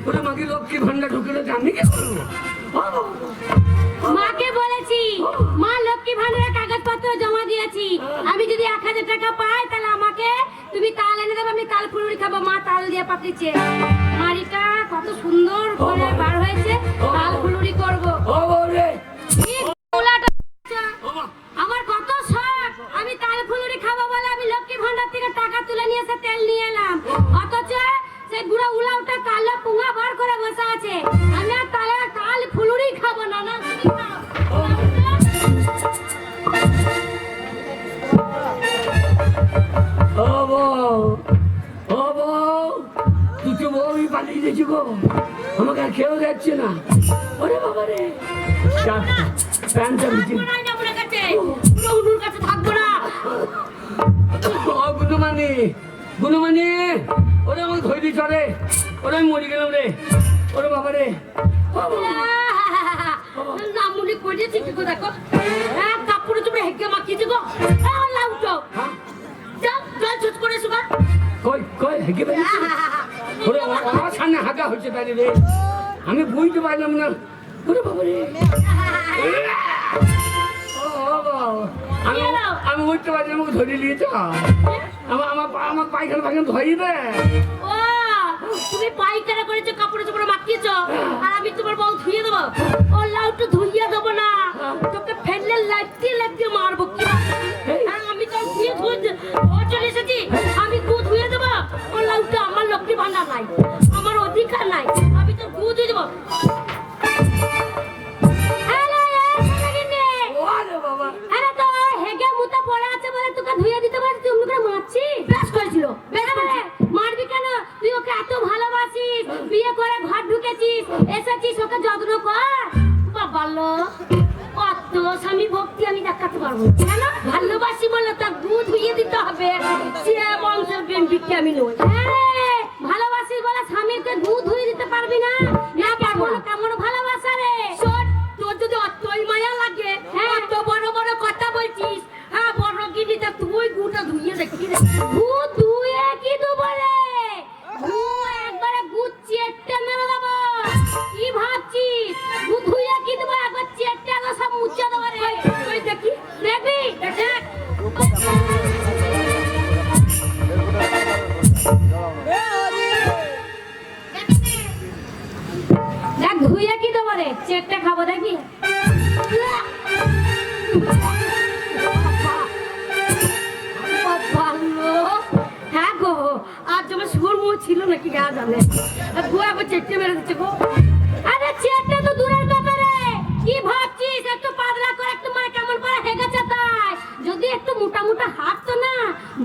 ওরা মাকে লক্ষ্মী ভান্ডার ঢুকে রয়েছে, আমি কি করবো? ও বাবা। মাকে বলেছি, মা লক্ষ্মী ভান্ডারের কাগজপত্র জমা দিয়েছি, আমি যদি 1000 টাকা পাই তাহলে আমাকে তুমি তাল এনে দেবে, আমি তাল ফুলুরি খাবো। মা তাল দিয়ে পাঠিয়েছে। মারিটা কত সুন্দর করে বার হয়েছে, তাল ফুলুরি করবো। ও বাবা রে, কি পোলাটা, ও মা। আমার কত শখ, আমি তাল ফুলুরি খাবো বলে আমি লক্ষ্মী ভান্ডার থেকে টাকা তুলে নিয়ে এসে তেল নিয়ে এলাম, অথচ সেই বুড়া উলাউটা কালো পুঙ্গা বার করে বসে আছে। আমি আর তাল ফুলুরি খাবো না। না তুমি খাও। ও বউ, ও বউ, দুটো বউই পালিয়ে গেছি গো, আমাকে আর খেয়েও যাচ্ছে না। ওরে বাবা রে, প্যান্টটা ভিজে। উনুর কাছে থাকবো না। ও গুনুমানি, গুনুমানি, ওরে আমাকে ধৈর্য চলে, ওরে আমি মরে গেলাম রে। ওরে বাবা রে, ও বাবা। নামুনি করেছি কি গো, দেখো কাপড়ে চুপড়ে হেঁকে মাখিয়েছি গো। লাউটো যাও, জল ছুট করে এসো গা। কই কই হেগে বেরিয়েছি। ওরে আমার সামনে হাগা হচ্ছে তাই রে, আমি বুঝতে পারলাম না। ওরে বাবা রে, ও বাবা, আমি বুঝতে পারছি, আমাকে ধরে নিয়েছ। আমার পায়খানা ধরিয়ে দে। ও তুমি পাইখানা করেছো, কাপড়ে চোপড়ে মাখিয়েছো, আর আমি তোমার বউ ধুয়ে দেবো? ও লাউটু ধুইয়ে দেবো না, তোকে ফেললে লাগতে মারবো। কি আমি তো ধুয়ে চলে এসেছি, আমি গু ধুয়ে দেবো? ও লাউটু আমার লক্ষ্মী ভান্ডার নাই, আমার অধিকার নাই, আমি তো গু ধুয়ে দেবো। ওরে বাবা, আরে তো হেগে মুতা পড়ে আছে বলে তোকে ধুইয়ে দিতে পারি, তুই অন্য করে মারছি? বেশ করেছিল, বেশ করে মারবি কেন? তুই ওকে এত ভালোবাসিস, বিয়ে করে ঘর ঢুকেছিস, এসেছিস, ওকে যত্ন কর। বাবালো, কত স্বামী ভক্তি আমি দেখাতে পারবো কেন? ভালোবাসি বলে তার দুধ ধুইয়ে দিতে হবে, সে বংশের বিক্রি আমি নই। হ্যাঁ, ভালোবাসিস বলে স্বামীকে দুধ ধুইয়ে দিতে পারবি না? না পারবো না। কেমন ভালোবাসা রে? তোর যদি অতই মায়া লাগে, এত বড় দেখ ধুইয়া কি দেবো রে, চেটটা খাবো দেখি। ভালো হ্যাঁ গো, আর তোমার সুর মুখ ছিল নাকি গা জানে, ধুয়া আবার চেটে মেরে দিচ্ছে গো। আরে চেটটা তো দূরের ব্যাপারে, কি ভাবছিস একটু পাতলা করে একটু মানে কেমন করে হেগেছে তাই, যদি একটু মোটা মোটা হাঁটতো না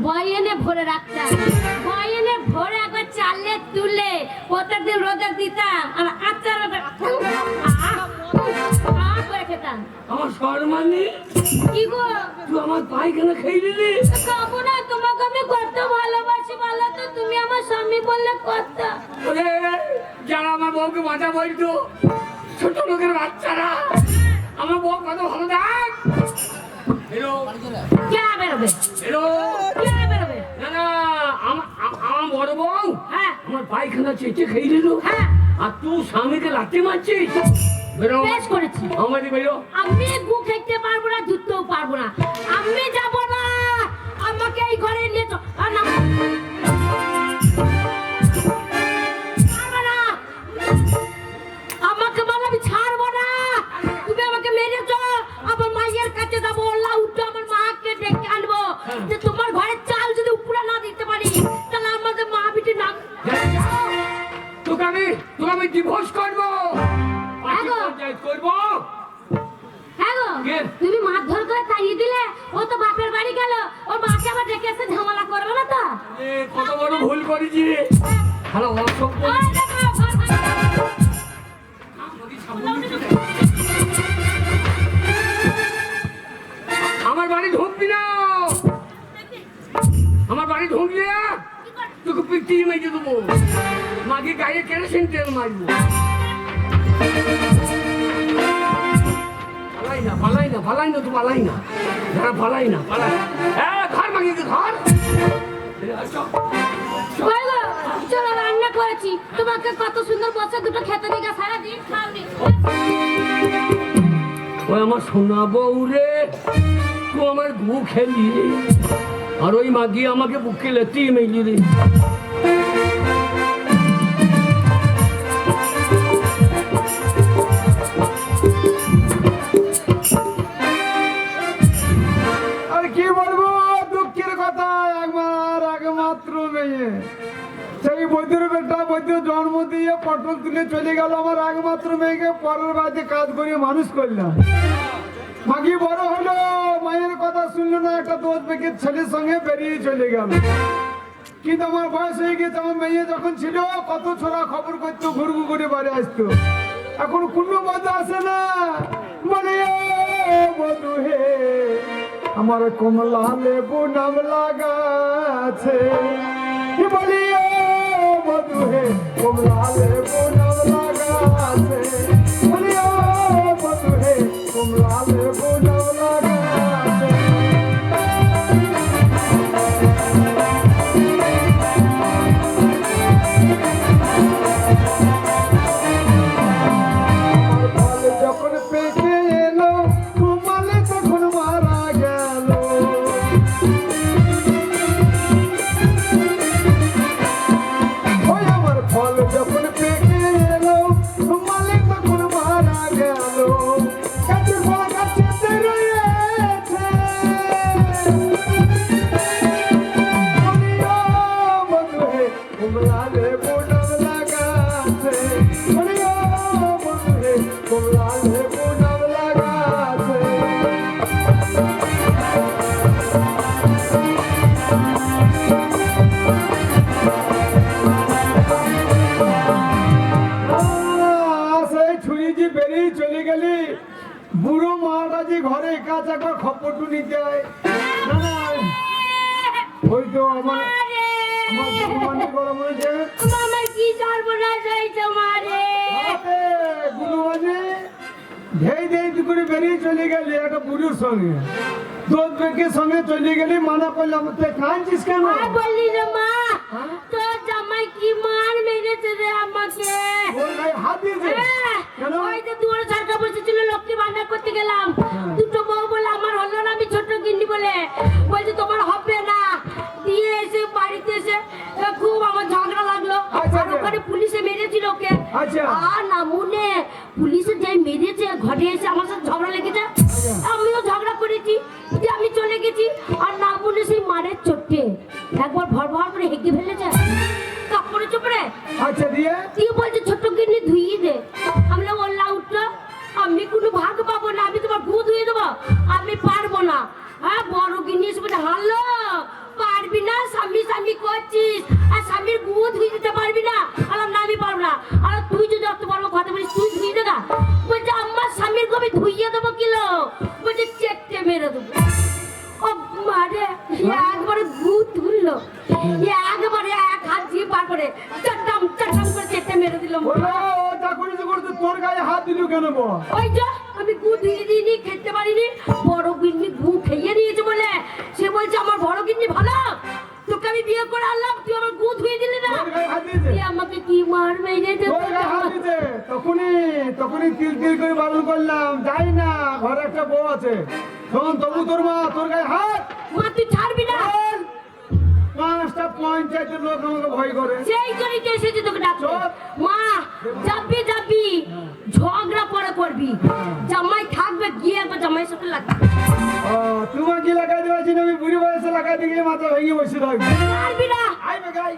বয়েনে ভরে রাখতাম, বয়েনে ভরে একবার চাললে তুলে প্রত্যেকদিন রোদে দিতাম আর আচার করে খেতাম। আমার সম্মানী কি গো তুই আমার পায়খানা খেয়ে নিলি। খাবো না, তোমাকে আমি কত ভালোবাসি বলো তো, তুমি আমার স্বামী বললে কত। ওরে যারা আমার বউকে মজা বলতো, ছোট লোকের বাচ্চারা, আমার বউ কত ভালো দেখ। হেলো কে বেরোবে, হেলো, কে বেরোবে? না না, আমার বড় বউ হ্যাঁ আমার পায়খানা চেটে খেয়ে নিল। হ্যাঁ আর তুই স্বামীকে লাথি মারছিস। বেরো বেশ করেছি। আমাদের বেরো। আমি গু খেতে পারবো না, ধুতেও পারবো না, আমি যাব না, আমাকে এই ঘরে নিয়ে চল। আর না ছাড়বো না, আমাকে বলো আমি ছাড়বো না, তুমি আমাকে মেরেছ, আমার মায়ের কাছে যাবো, লাউটা আমার মাকে ডেকে আনবো, যে তোমার ঘরের চাল যদি উপরে না দিতে পারি তাহলে আমাদের মা বিটির নাম। তোকে আমি ডিভোর্স করবো, আগো। করবো। হ্যাঁ গো, কে? তুমি মারধর করে তাড়িয়ে দিলে, ও তো বাপের বাড়ি গেল, ওর মাকে আবার ডেকে এসে ঝামেলা করবে না তো? এ, কত বড় ভুল করেছি। হ্যালো অসভ্য। আরে দেখো, ঘর ভাঙা। আমার বাড়ি ঢুকবি না, আমার বাড়ি ঢুকলে তোকে পিটিয়ে মেজে দেবো, মাকে গায়ে কেরোসিন তেল মারবো। পালাই না তো পালাই না, যারা পালাই না ঘর মাগি ঘর। কই গো, চলো রান্না করেছি, তোমাকে কত সুন্দর বসে দুটো খেতে দিকে সারাদিন খাওনি। ওই আমার সোনা বউ রে, তুই আমার গু খেলি রে, আর ওই মাগি আমাকে বুকে লেতিয়ে মেলি রে। আর কি বলবো, দুঃখের কথা, আমার একমাত্র মেয়ে, সেই বৈদ্যুর বেটা বৈদ্য জন্ম দিয়ে পটল তুলে চলে গেল, আমার একমাত্র মেয়েকে পরের বাড়িতে কাজ করিয়ে মানুষ করলাম। মাগি বড় হলো, মায়ের কথা শুনলো না, একটা দোষ বেগের ছেলের সঙ্গে বেরিয়ে চলে গেল। কিন্তু আমার বয়স হয়ে গেছে, আমার মেয়ে যখন ছিল কত ছোড়া খবর করতো, ঘুরঘু করে বাড়ি আসতো, এখন কোনো মজা আসে না। বলে বধু হে আমার কমলা লেবু নাম লাগাছে, বলি বধু হে কমলা লেবু নাম লাগাছে, বলি বধু হে কমলা লেবু নাম লাগাছে। যখন পেকে এলো ঘুমালে তখন মারা গেল, ওই আমার ফল যখন পেকে এলো ঘুমালে তখন মারা গেল, গাছের ফল গাছেতে রয়েছে, বলিও বন্ধু হে কমলা লেবু নাম লাগাছে, বলিও বন্ধু হে কমলা লেবু নাম লাগাছে। সেই ছুরি যে বেরিয়ে চলে গেলি, বুড়ো মাটা যে ঘরে একা চাকা খপটু নিতে হয় না, না ওই তো আমার ভগবান বড় মনে আমার কি সর্বনাশ হয়েছে মারে। গুরুমানে ধেই ধেই করে বেরিয়ে চলে গেলি একটা বুড়োর সঙ্গে, দোষ বেগের সঙ্গে চলে গেলি, মানা করলাম তুই কাঁদছিস কেন? আর বললি রে মা, তোর জামাই কি মার মেরেছে রে আমাকে। ওর গায়ে হাত দিয়েছে হ্যাঁ, কেন? ওই যে দুয়ারে সরকার বসেছিল, লক্ষ্মী ভান্ডার করতে গেলাম, দুটো বউ বলে আমার হলো না, আমি ছোট গিন্নি বলে বলছে তোমার হবে না দিয়ে এসে বাড়িতে এসে খুব আমার ঝগড়া লাগলো আচ্ছা, আর ওখানে পুলিশে মেরেছিল ওকে আচ্ছা। আর না মনে পুলিশে যে মেরেছে ঘরে এসে আমার সাথে ঝগড়া লেগেছে আমিও ঝগড়া করেছি দিয়ে আমি চলে গেছি আর না মনে সেই মারের চোটে একবার ভর ভর করে হেঁকে ফেলেছে কাপড়ে চোপড়ে আচ্ছা দিয়ে তুই বলছে ছোট্ট গিন্নি ধুইয়ে দে আমি বললাম উঠলো আমি কোনো ভাগ পাবো না আমি তোমার গু ধুয়ে দেবো আমি পারবো না হ্যাঁ বড় গিন্নি এসে বলছে হালো পারবি না স্বামী স্বামী করছিস আর স্বামীর গু ধুয়ে দিতে পারবি না আলাম না আমি পারবো না আর তুই যদি অত বড় কথা বলিস তুই ধুয়ে দেগা বলছে আমার স্বামীর গু আমি ধুইয়ে দেবো কিলো বলছে চেকটে মেরে দেবো ও মারে একবারে গু তুললো একবারে এক হাত দিয়ে পার করে চট্টাম চট্টাম করে চেকটে মেরে দিল ওরা ওটা করেছে করতে তোর গায়ে হাত দিল কেন বল? ওই যে আমি গু ধুয়ে দিইনি খেতে পারিনি বড় গিন্নি গু খেয়ে নিয়েছে বলে সে বলছে আমার বড় গিন্নি ভালো তোকে আমি বিয়ে করে আনলাম তুই আমার গু ধুয়ে দিলি না তোর গায়ে হাত দিয়েছে? তুই আমাকে কি মারবে রে তোর গায়ে হাত দিয়েছে? তখনই তিল তিল করে বারণ করলাম যাই না ঘরে একটা বউ আছে শোন তবু তোর মা তোর গায়ে হাত মা তুই ছাড়বি না বল। 5টা পঞ্চায়েতের লোক আমাকে ভয় করে সেই জন্যই তো এসেছি তোকে ডাকতে মা যাবি যাবি ঝগড়া পরে করবি জামাই থাকবে গিয়ে একবার জামাইয়ের সাথে লাগবে ও, তোমার কি লাগাই দিয়েছি আমি বুড়ি বয়সে লাগাই দিয়ে মাথা ভেঙে বসে থাকবি ছাড়বি না আইবে গাই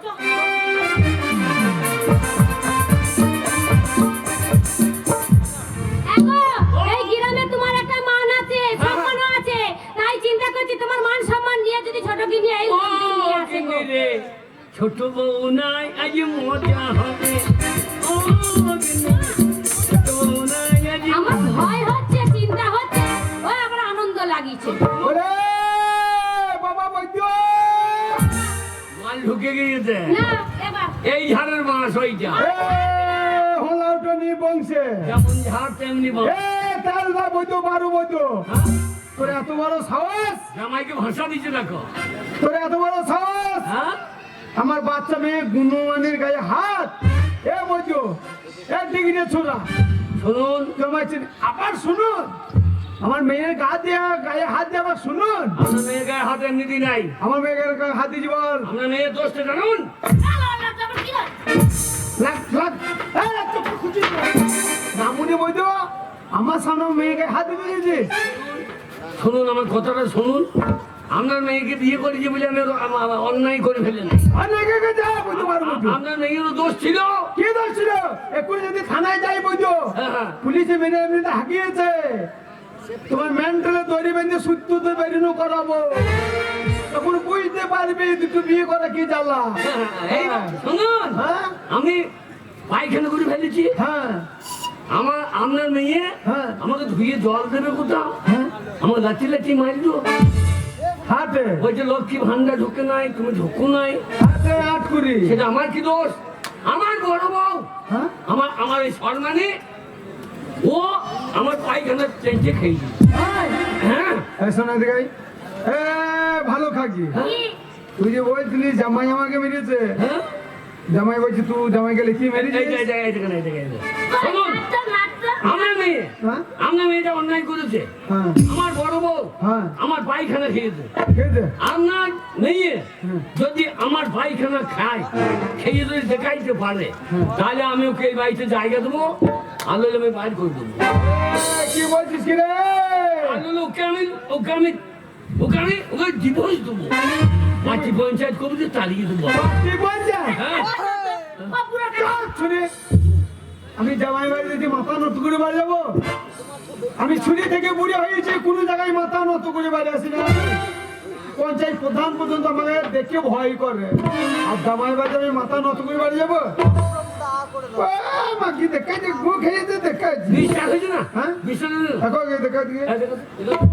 এগো, এই গ্রামে তোমার একটা মান আছে সম্মানও আছে তাই চিন্তা করছি তোমার মান সম্মান নিয়ে যদি ছোট গিয়ে এই নিয়ে আসে গো। রে ছোট বউ নাই আজ মজা হবে ও গিন্নি, ছোট বউ নাই আজ আমার ভয় হচ্ছে চিন্তা হচ্ছে ওই আমার আনন্দ লাগিছে ওরে বাবা বৈদ্য মাল ঢুকে গিয়েছে না এবার এই ঝাড়ের মাছ ওইটা এ হলাউটো নি বংশে যেমন ঝাড় তেমনি বল এ তাল বা বৈদ্য বারু বৈদ্য তোর এত বড় সাহস জামাইকে ভাষা দিচ্ছে দেখো তোর এত বড় সাহস হ্যাঁ আমার বাচ্চা মেয়ে গুণমানের গায়ে হাত এ বৈদ্য এক ডিগ্রি ছোড়া শুনুন জমাইছেন আবার শুনুন আমার মেয়ের গায়ে হাত দিয়ে আবার শুনুন আপনার মেয়ের গায়ে হাত এমনিতে নাই আমার মেয়ের গায়ে হাত দিয়ে বল আপনার মেয়ের দোষটা জানুন লাগ লাগ নামুনি বৈদ্য আমার সামনে মেয়ের গায়ে হাত দিয়ে দিয়েছিস শুনুন আমার কথাটা শুনুন আপনার মেয়েকে বিয়ে করেছি বলে আমি অন্যায় করে ফেলেন অনেকে যা বৈদ্য পারবো আপনার মেয়েরও দোষ ছিল কি দোষ ছিল এক্ষুনি যদি থানায় যাই বৈদ্য হ্যাঁ। পুলিশে মেরে এমনিতে হাঁকিয়েছে তোমার মেন্টালে তৈরি বেঁধে সূত্রতে বেরিনো করাবো তখন বুঝতে পারবি দুটো বিয়ে করা কি জ্বালা এই শুনুন হ্যাঁ আমি পায়খানা করে ফেলেছি হ্যাঁ আপনার মেয়ে হ্যাঁ। আমাকে ধুয়ে জল দেবে কোথাও হ্যাঁ আমার লাঠি লাঠি মারলো হাটে বলছে লক্ষ্মী ভান্ডার ঢুকে নাই তুমি ঢুকো নাই হাটে আট করি সেটা আমার কি দোষ আমার বড় বউ হ্যাঁ আমার এই সম্মানে ও আমার পায়খানা চেঞ্চে খেয়ে হ্যাঁ শোনা দেখাই এ ভালো খাকি তুই যে বলছিলি জামাই আমাকে মেরেছে হ্যাঁ জামাই বলছি তুই জামাই গেলে কি এই মেরেছিস যে, এই যে, এই যে, এই যে, এই যে। শুনুন আমার মেয়ে হ্যাঁ আপনার মেয়েটা অন্যায় করেছে হ্যাঁ আমার বড় বউ হ্যাঁ আমার পায়খানা খেয়েছে খেয়েছে আপনার মেয়ে যদি আমার পায়খানা খায় খেয়ে যদি দেখাইতে পারে তাহলে আমি ওকে এই বাড়িতে জায়গা দেবো আলো আমি বাইর করে দেবো এ, কি বলছিস কি রে আলো ওকে ডিভোর্স দেবো পার্টি পঞ্চায়েত কমিটি তাড়িয়ে দেবো কি বলছিস হ্যাঁ শুনে আমি জামাই বাড়ি যদি মাথা নত করে বাড়ি যাবো আমি ছুরি থেকে বুড়ি হয়েছি কোনো জায়গায় মাথা নত করে বাড়ি আসি না পঞ্চায়েত প্রধান পর্যন্ত আমাকে দেখে ভয় করে আর জামাই বাড়ি আমি মাথা নত করে বাড়ি যাবো মাকি দেখাই যে গো খেয়েছে দেখাই বিশ্বাস হয়েছে না হ্যাঁ? বিশ্বাস হয়েছে না? দেখো দেখা দিয়ে হ্যাঁ, দেখো, দেখো।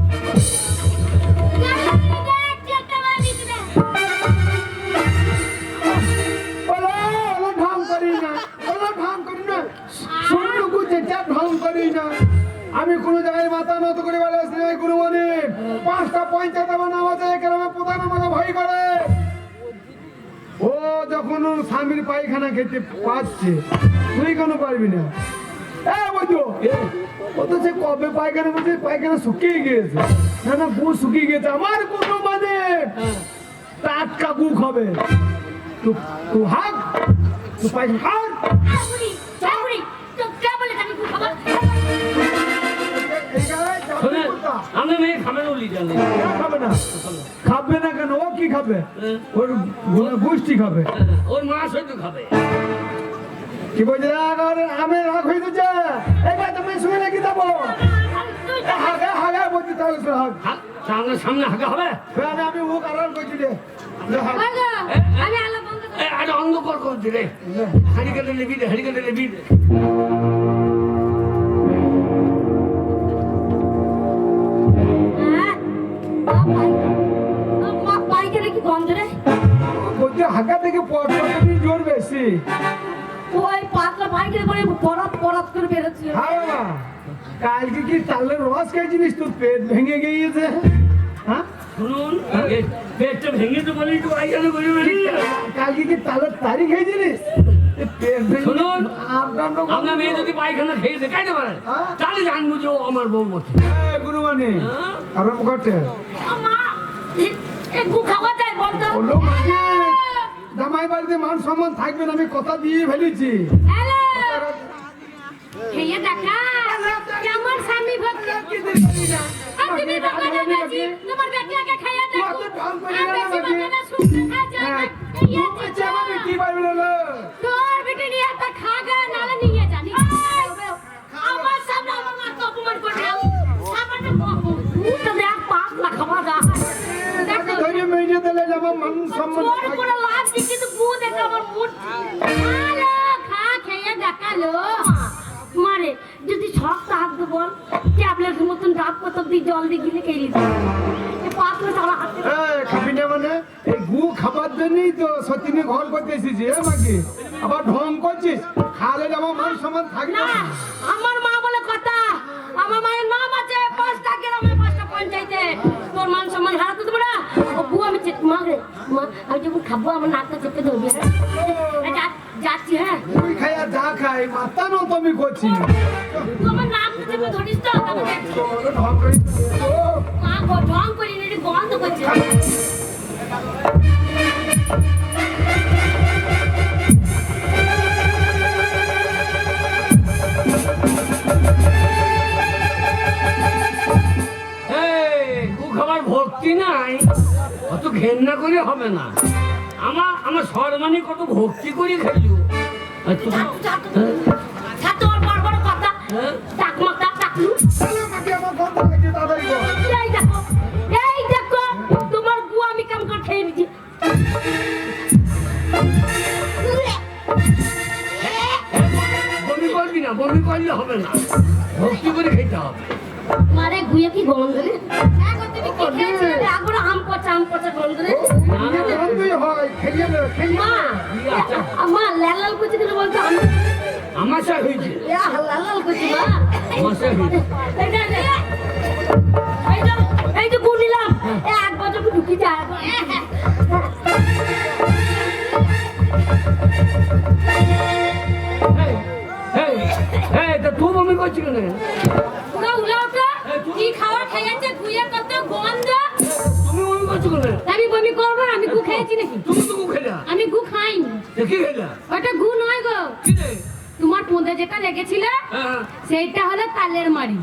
ওলা ওলা ঢং করি না ওলা ঢং করি না শুনলুকু যেটা ঢং করি না আমি কোনো জায়গায় মাথা নত করে বেড়ে আসি নাই কোনো মনে 5টা পঞ্চায়েত আমার নাম আছে গ্রামে প্রধান আমাকে ভয় করে ও যখন ওর স্বামীর পায়খানা খেতে পাচ্ছে তুই কেন পারবি না ও তো সে কবে পায়খানা বলছে পায়খানা শুকিয়ে গিয়েছে। না না, গু শুকিয়ে গেছে। আমার কোনো মানে টাটকা গু খাবে। তু হাগ, তু পায়খানা হাগ। শোনেন, আমি মেয়ে খাবে না বলি জানি। খাবে না, খাবে না কেন? ও কি খাবে? ওর গোষ্ঠী খাবে। ওর মা সহ্য খাবে। কি বলছে? আমি রাগ হয়ে গেছে। এবার তুমি শুনে নাকি দেবো হাগা হাগা বলছি, তাহলে শুনে হাগ। সামনে সামনে হাঁকা হবে। আমি ও কারণ করছি রে। আরে অন্ধকার করছি রে। হাঁড়ি কেটে নেবি রে, হাঁড়ি কেটে নেবি রে। পায়খানা কি গন্ধ রে? বলছে হাগা থেকে জোর বেশি। ওই পাতলা পায়খানা করে পরাত পরাত করে বেরোচ্ছে। হ্যাঁ বাবা, কালকে কি তালের রস খাইছিলিস? তোর পেট ভেঙে গিয়েছে। হ্যাঁ, শুনুন, পেটটা ভেঙে তো বলি তো পায়খানা করে বেরিয়ে। কালকে কি তালের তারি খাইছিলিস? পেট ভেঙে শুনুন, আপনার মেয়ে যদি পায়খানা খেয়ে দেখাইতে পারে তাহলে জানবো যে ও আমার বউ বলছে। গুরুমানি আরো করতে একটু খাওয়া যায় বলতো। বললো মাঝে জামাই বাড়িতে মান সম্মান থাকবে না, আমি কথা দিয়ে ফেলেছি। হ্যালো, খেয়ে দেখা আমার স্বামী ভক্ত। আপনি বাবা নামাজি, তোমার বেটিয়াকে খাইয়া দেখো। আমি বেশি বলতে না, শুনতে খা যায়। কি পারবে না? তোর বেটি নিয়ে তা খাগা নালে নিয়ে জানি। আমার সামনে আমার মা তো অপমান করে দাও। সামনে বাবু তো দেখ পাপ না খাওয়া যা। তাকে ধরে মেরে দিলে যেমন মান সম্মান তোর থাকবে। পুরো লাভ দিকে তো গু দেখে আমার মুড। হ্যালো, খা খেয়ে দেখালো। মারে যদি শখ থাকতো বল, ট্যাবলেটের মতন ডাব কত দিয়ে জল দিয়ে গিলে খেয়ে নিত। পাতলা চালা হাতে খাবি না মানে? এই গু খাবার জন্যই তো সত্যিনে ঘর করতে এসেছি। আমাকে আবার ঢং করছিস? খালে যেমন মান সম্মান থাকবে না। না। আমার মা বলে কথা, আমার মায়ের নাম আছে 5টা গ্রামে 5টা পঞ্চায়েতে। তোর মান সম্মান হারাতে দেবো না। ও বউ আমি মা রে মা, আমি যখন খাবো আমার নাকটা চেপে ধরবি। যাচ্ছি। হ্যাঁ, তুই খাইয়া যা খাই মাথা নত আমি করছি। তুই আমার নাকটা চেপে ধরিস তো। ঢং করিস তো। মা ঢং করি না, এটা গন্ধ করছে। খাবার ভক্তি নাই, অত ঘেন্না করে হবে না। আমার সরমানি কত ভক্তি করে খাইলো। তোর বড় বড় কথা ডাকমা ডাকলু। এই দেখো তোমার গু আমি কেমন করে খেয়ে নিচ্ছি। বমি করবি না, বমি করলে হবে না, ভক্তি করে খেতে হবে। মারে গুয়ে কি গন্ধ রে? তুমি কি খেয়েছিলে? আগোড়া আম পচা গন্ধ রে। মা, আমার লাল লাল করছে কেন বলতো? আমাশা হয়েছে, লাল লাল করছে মা। আমাশা হয়েছে। এই যে গু নিলাম, 1 বছর ঢুকি যায়। তুই বমি করছি কেন? কি খাওয়া খেয়েছে গুয়ে কত গন্ধ। তুমি বমি করছো কেন? আমি বমি করবো না, আমি গু খেয়েছি নাকি? তুমি তো গু খেলা। আমি গু খাইনি। দেখি খেলা? ওটা গু নয় গো। কি রে? তোমার পোঁদে যেটা লেগেছিল হ্যাঁ, সেইটা হলো তালের মারি।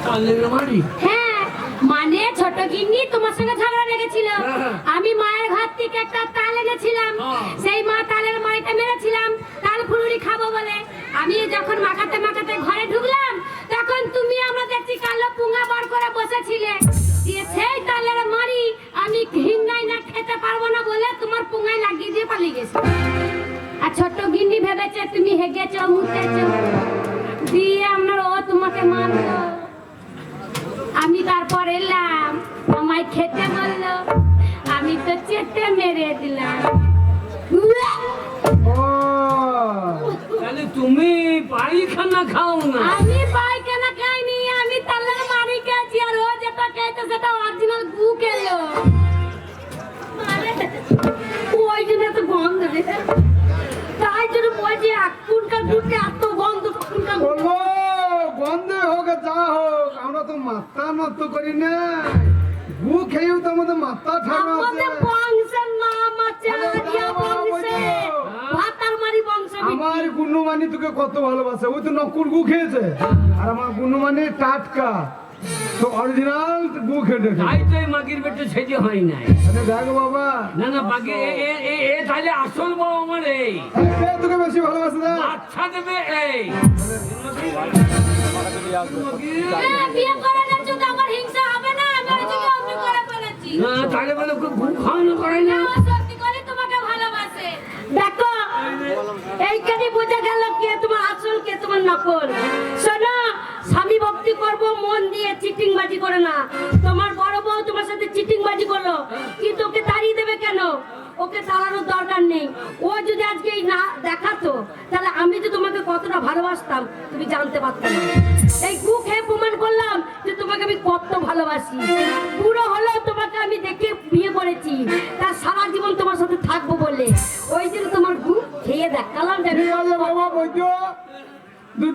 তালের মারি? হ্যাঁ, মানে ছোট গিন্নি তোমার সঙ্গে ঝগড়া লেগেছিল। হ্যাঁ। আমি মায়ের ঘর থেকে একটা তাল এনেছিলাম। হ্যাঁ। সেই মা তালের মারিটা মেরেছিলাম তাল ফুলুরি খাবো বলে। আমি যখন মাখাতে মাখাতে ঘরে ঢুকলাম তখন তুমি আমরা দেখছি কালো পুঙ্গা বার করে বসেছিলে। দিয়ে সেই তালের মারি আমি ঘিন্নাই না খেতে পারবো না বলে তোমার পুঙ্গায় লাগিয়ে দিয়ে পালিয়ে গেছি। আর ছোট গিন্নি ভেবেছে তুমি হেগেছো মুতেছো, দিয়ে আপনার ও তোমাকে মারলো। আমি তারপর এলাম, আমায় খেতে বললো, আমি তো চেটে মেরে দিলাম। তাহলে তুমি পায়খানা খাও না? আমি পায়খানা খাইনি, আমি তালের মারি খেয়েছি। আর ও যেটা খেয়েছে সেটা অরিজিনাল গু খেলো। ওই জন্য তো গন্ধ রে। তাই জন্য বলছি এখনকার দুধে এত অত করি না, গু খেয়েও তো আমাদের মাথা ঠান্ডা আছে। আমাদের বংশের নাম আছে আরিয়া বংশে, ভাতারমারি বংশে। আমার গুণমানি তোকে কত ভালোবাসে, ওই তো নকুল গু খেয়েছে, আর আমার গুণমানি টাটকা তো অরিজিনাল গু খেতে। তাই তো এই মাগির বেটে ছেড়ে হয় নাই। দেখ বাবা, না না বাকি এ তাহলে আসল বউ আমার এই কে তোকে বেশি ভালোবাসে না? আচ্ছা দেবে এই বিয়ে করে না যদি আমার হিংসা হবে না, আমি ওই জন্য অমনি করে ফেলেছি। না তাহলে বলে ঘুম খাওয়ানো করে না। ও সত্যি করে তোমাকে ভালোবাসে। দেখো এইখানে বোঝা গেল কে তোমার আসল কে তোমার নকল। শোনো, স্বামী ভক্তি করব মন দিয়ে, চিটিংবাজি করে না। তোমার বড় বউ তোমার সাথে চিটিংবাজি করলো, কিন্তু ওকে তাড়িয়ে দেবে কেন? ওকে তাড়ানোর দরকার নেই। ও যদি আজকে এই না দেখাতো, তাহলে আমি যে তোমাকে কতটা ভালোবাসতাম তুমি জানতে পারতে না। এই গু খেয়ে প্রমাণ করলাম যে তোমাকে আমি কত ভালোবাসি। বুড়ো হলো তোমাকে আমি দেখে বিয়ে করেছি, তার সারা জীবন তোমার সাথে থাকবো বলে। ওই জন্য তোমার গু খেয়ে দেখালাম যে আমি ঠিক আছে বাবা, বৈদ্য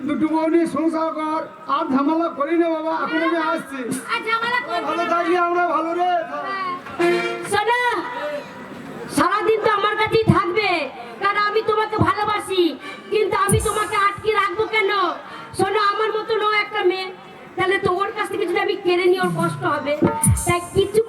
দুটো বউ নিয়ে সংসার কর, আর ঝামেলা করি না বাবা। এখন আমি আসছি, আর ঝামেলা করবো ভালো না। থাকলে আমরা ভালো রে। শোনো, সারাদিন তো আমার কাছেই থাকবে, কারণ আমি তোমাকে ভালোবাসি, কিন্তু আমি তোমাকে আটকে রাখবো কেন? শোনো, আমার মতো নয় একটা মেয়ে, তাহলে তো ওর কাছ থেকে যদি আমি কেড়ে নিই ওর কষ্ট হবে। তাই কিছু